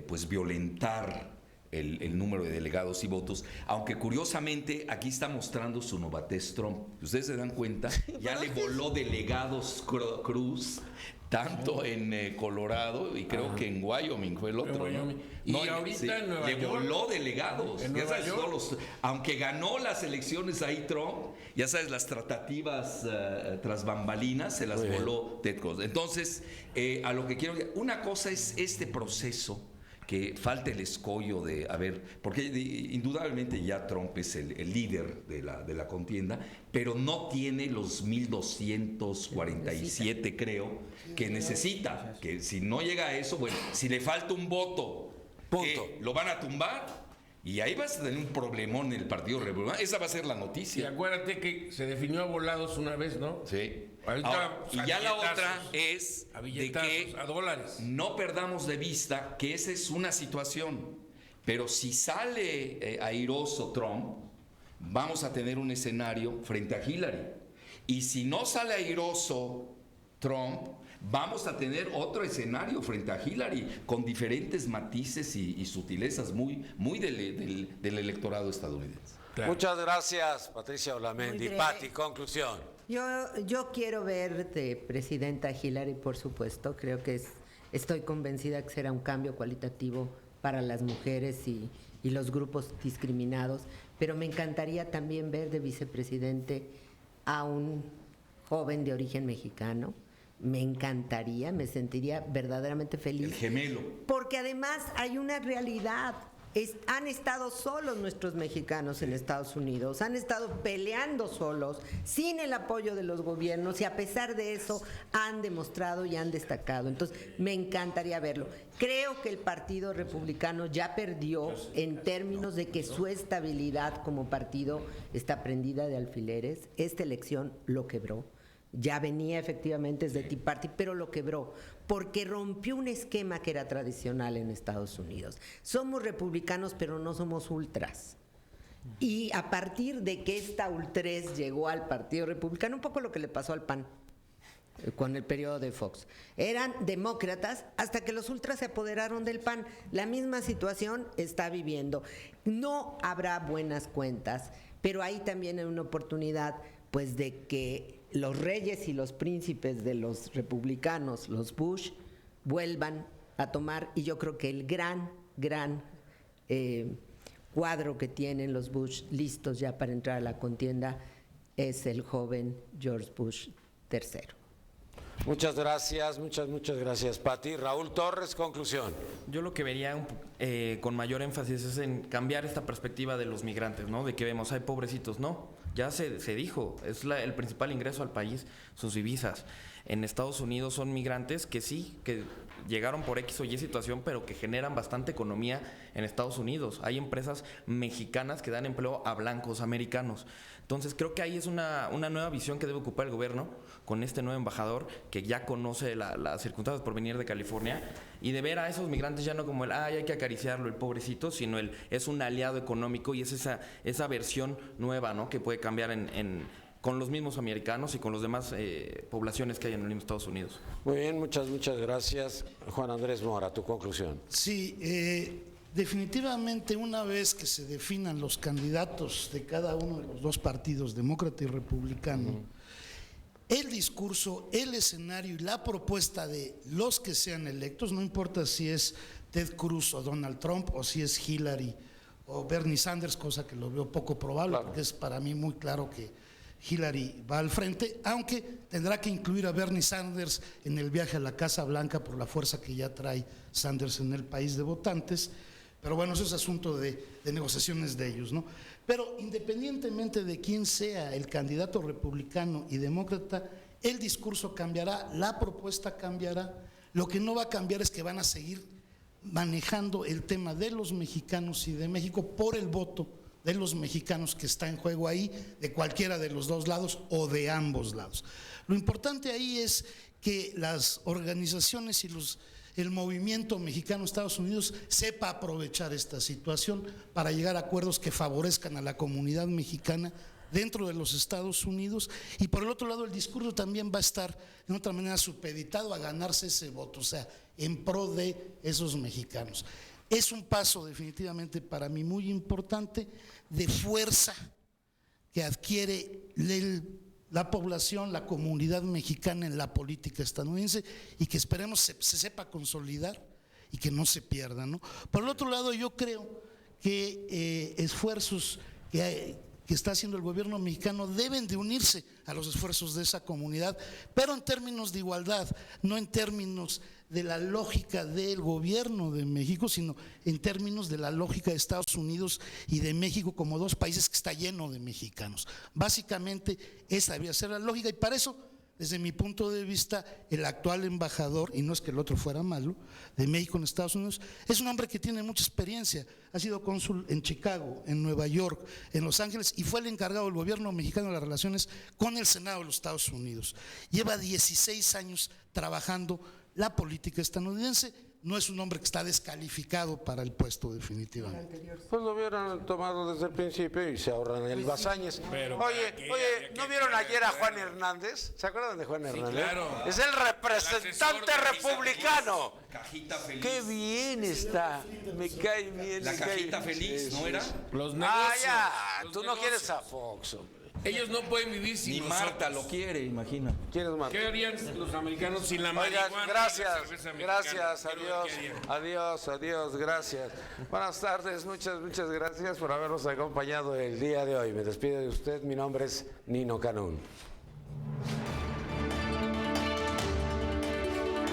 Speaker 3: pues violentar el número de delegados y votos? Aunque curiosamente aquí está mostrando su novatez Trump. Ustedes se dan cuenta, ya le voló delegados Cruz, tanto en Colorado y creo que en Wyoming fue el otro, ¿no?
Speaker 2: Y ahorita en Nueva
Speaker 3: York le voló delegados.
Speaker 2: En Nueva York.
Speaker 3: Aunque ganó las elecciones ahí Trump, ya sabes, las tratativas tras bambalinas se las voló Ted Cruz. Entonces, a lo que quiero decir, una cosa es este proceso, que falta el escollo de, porque indudablemente ya Trump es el líder de la contienda, pero no tiene los 1,247, creo, que necesita. Que si no llega a eso, bueno, si le falta un voto, lo van a tumbar. Y ahí vas a tener un problemón en el Partido Republicano. Esa va a ser la noticia.
Speaker 2: Y acuérdate que se definió a volados una vez, ¿no?
Speaker 3: Sí.
Speaker 2: Ahora,
Speaker 3: y ya la otra es de que
Speaker 2: a dólares.
Speaker 3: No perdamos de vista que esa es una situación. Pero si sale airoso Trump, vamos a tener un escenario frente a Hillary. Y si no sale airoso Trump, vamos a tener otro escenario frente a Hillary con diferentes matices y sutilezas muy del electorado estadounidense.
Speaker 1: Claro. Muchas gracias, Patricia Olamendi. Pati, conclusión.
Speaker 4: Yo quiero ver de presidenta Hillary, por supuesto. Creo que estoy convencida que será un cambio cualitativo para las mujeres y los grupos discriminados. Pero me encantaría también ver de vicepresidente a un joven de origen mexicano. Me encantaría, me sentiría verdaderamente feliz.
Speaker 3: El gemelo.
Speaker 4: Porque además hay una realidad. Han estado solos nuestros mexicanos en Estados Unidos, han estado peleando solos, sin el apoyo de los gobiernos, y a pesar de eso han demostrado y han destacado. Entonces, me encantaría verlo. Creo que el Partido Republicano ya perdió en términos de que su estabilidad como partido está prendida de alfileres. Esta elección lo quebró. Ya venía efectivamente desde Tea Party, pero lo quebró porque rompió un esquema que era tradicional en Estados Unidos. Somos republicanos, pero no somos ultras. Y a partir de que esta ultrez llegó al Partido Republicano, un poco lo que le pasó al PAN con el periodo de Fox. Eran demócratas hasta que los ultras se apoderaron del PAN. La misma situación está viviendo. No habrá buenas cuentas, pero ahí también hay una oportunidad, pues, de que los reyes y los príncipes de los republicanos, los Bush, vuelvan a tomar, y yo creo que el gran cuadro que tienen los Bush listos ya para entrar a la contienda es el joven George Bush III.
Speaker 1: Muchas gracias, muchas gracias, Pati. Raúl Torres, conclusión.
Speaker 5: Yo lo que vería con mayor énfasis es en cambiar esta perspectiva de los migrantes, ¿no? De que vemos, hay pobrecitos, no. Ya se dijo, es el principal ingreso al país, sus divisas. En Estados Unidos son migrantes que sí, que llegaron por X o Y situación, pero que generan bastante economía en Estados Unidos. Hay empresas mexicanas que dan empleo a blancos americanos. Entonces creo que ahí es una nueva visión que debe ocupar el gobierno con este nuevo embajador que ya conoce las circunstancias por venir de California, y de ver a esos migrantes ya no como hay que acariciarlo, el pobrecito, sino es un aliado económico, y es esa versión nueva, ¿no? Que puede cambiar con los mismos americanos y con las demás poblaciones que hay en los mismos Estados Unidos.
Speaker 1: Muy bien, muchas gracias. Juan Andrés Mora, tu conclusión.
Speaker 6: Sí, definitivamente una vez que se definan los candidatos de cada uno de los dos partidos, demócrata y republicano, el discurso, el escenario y la propuesta de los que sean electos, no importa si es Ted Cruz o Donald Trump, o si es Hillary o Bernie Sanders, cosa que lo veo poco probable, claro, porque es para mí muy claro que Hillary va al frente, aunque tendrá que incluir a Bernie Sanders en el viaje a la Casa Blanca por la fuerza que ya trae Sanders en el país de votantes. Pero bueno, eso es asunto de negociaciones de ellos, ¿no? Pero independientemente de quién sea el candidato republicano y demócrata, el discurso cambiará, la propuesta cambiará. Lo que no va a cambiar es que van a seguir manejando el tema de los mexicanos y de México por el voto de los mexicanos que está en juego ahí, de cualquiera de los dos lados o de ambos lados. Lo importante ahí es que las organizaciones y el movimiento mexicano Estados Unidos sepa aprovechar esta situación para llegar a acuerdos que favorezcan a la comunidad mexicana dentro de los Estados Unidos, y por el otro lado el discurso también va a estar de otra manera supeditado a ganarse ese voto, o sea, en pro de esos mexicanos. Es un paso definitivamente para mí muy importante de fuerza que adquiere la población, la comunidad mexicana en la política estadounidense, y que esperemos se sepa consolidar y que no se pierda, ¿no? Por el otro lado, yo creo que esfuerzos que está haciendo el gobierno mexicano deben de unirse a los esfuerzos de esa comunidad, pero en términos de igualdad, no en términos de la lógica del gobierno de México, sino en términos de la lógica de Estados Unidos y de México como dos países que está lleno de mexicanos. Básicamente esa debía ser la lógica, y para eso, desde mi punto de vista, el actual embajador, y no es que el otro fuera malo, de México en Estados Unidos, es un hombre que tiene mucha experiencia. Ha sido cónsul en Chicago, en Nueva York, en Los Ángeles, y fue el encargado del gobierno mexicano de las relaciones con el Senado de los Estados Unidos. Lleva 16 años trabajando la política estadounidense. No es un hombre que está descalificado para el puesto, definitivamente.
Speaker 1: Pues lo hubieran tomado desde el principio y se ahorran el Basáñez. Oye, ¿no vieron ayer a Juan Hernández? ¿Se acuerdan de Juan Hernández?
Speaker 2: Claro.
Speaker 1: Es el representante republicano.
Speaker 3: Cajita feliz.
Speaker 1: Qué bien está. Me cae bien.
Speaker 3: La cajita feliz, ¿no era?
Speaker 2: Los negocios.
Speaker 1: Ya,
Speaker 2: los
Speaker 1: tú no
Speaker 2: negocios.
Speaker 1: quieres a Fox, hombre.
Speaker 2: Ellos no pueden vivir sin
Speaker 3: Ni
Speaker 2: nosotros.
Speaker 3: Marta lo quiere, imagina.
Speaker 1: ¿Quieres más?
Speaker 2: ¿Qué harían los americanos sin la
Speaker 1: Oigan,
Speaker 2: marihuana? y la
Speaker 1: gracias,
Speaker 2: cerveza mexicana?
Speaker 1: gracias, adiós, gracias. Buenas tardes, muchas gracias por habernos acompañado el día de hoy. Me despido de usted, mi nombre es Nino Canún.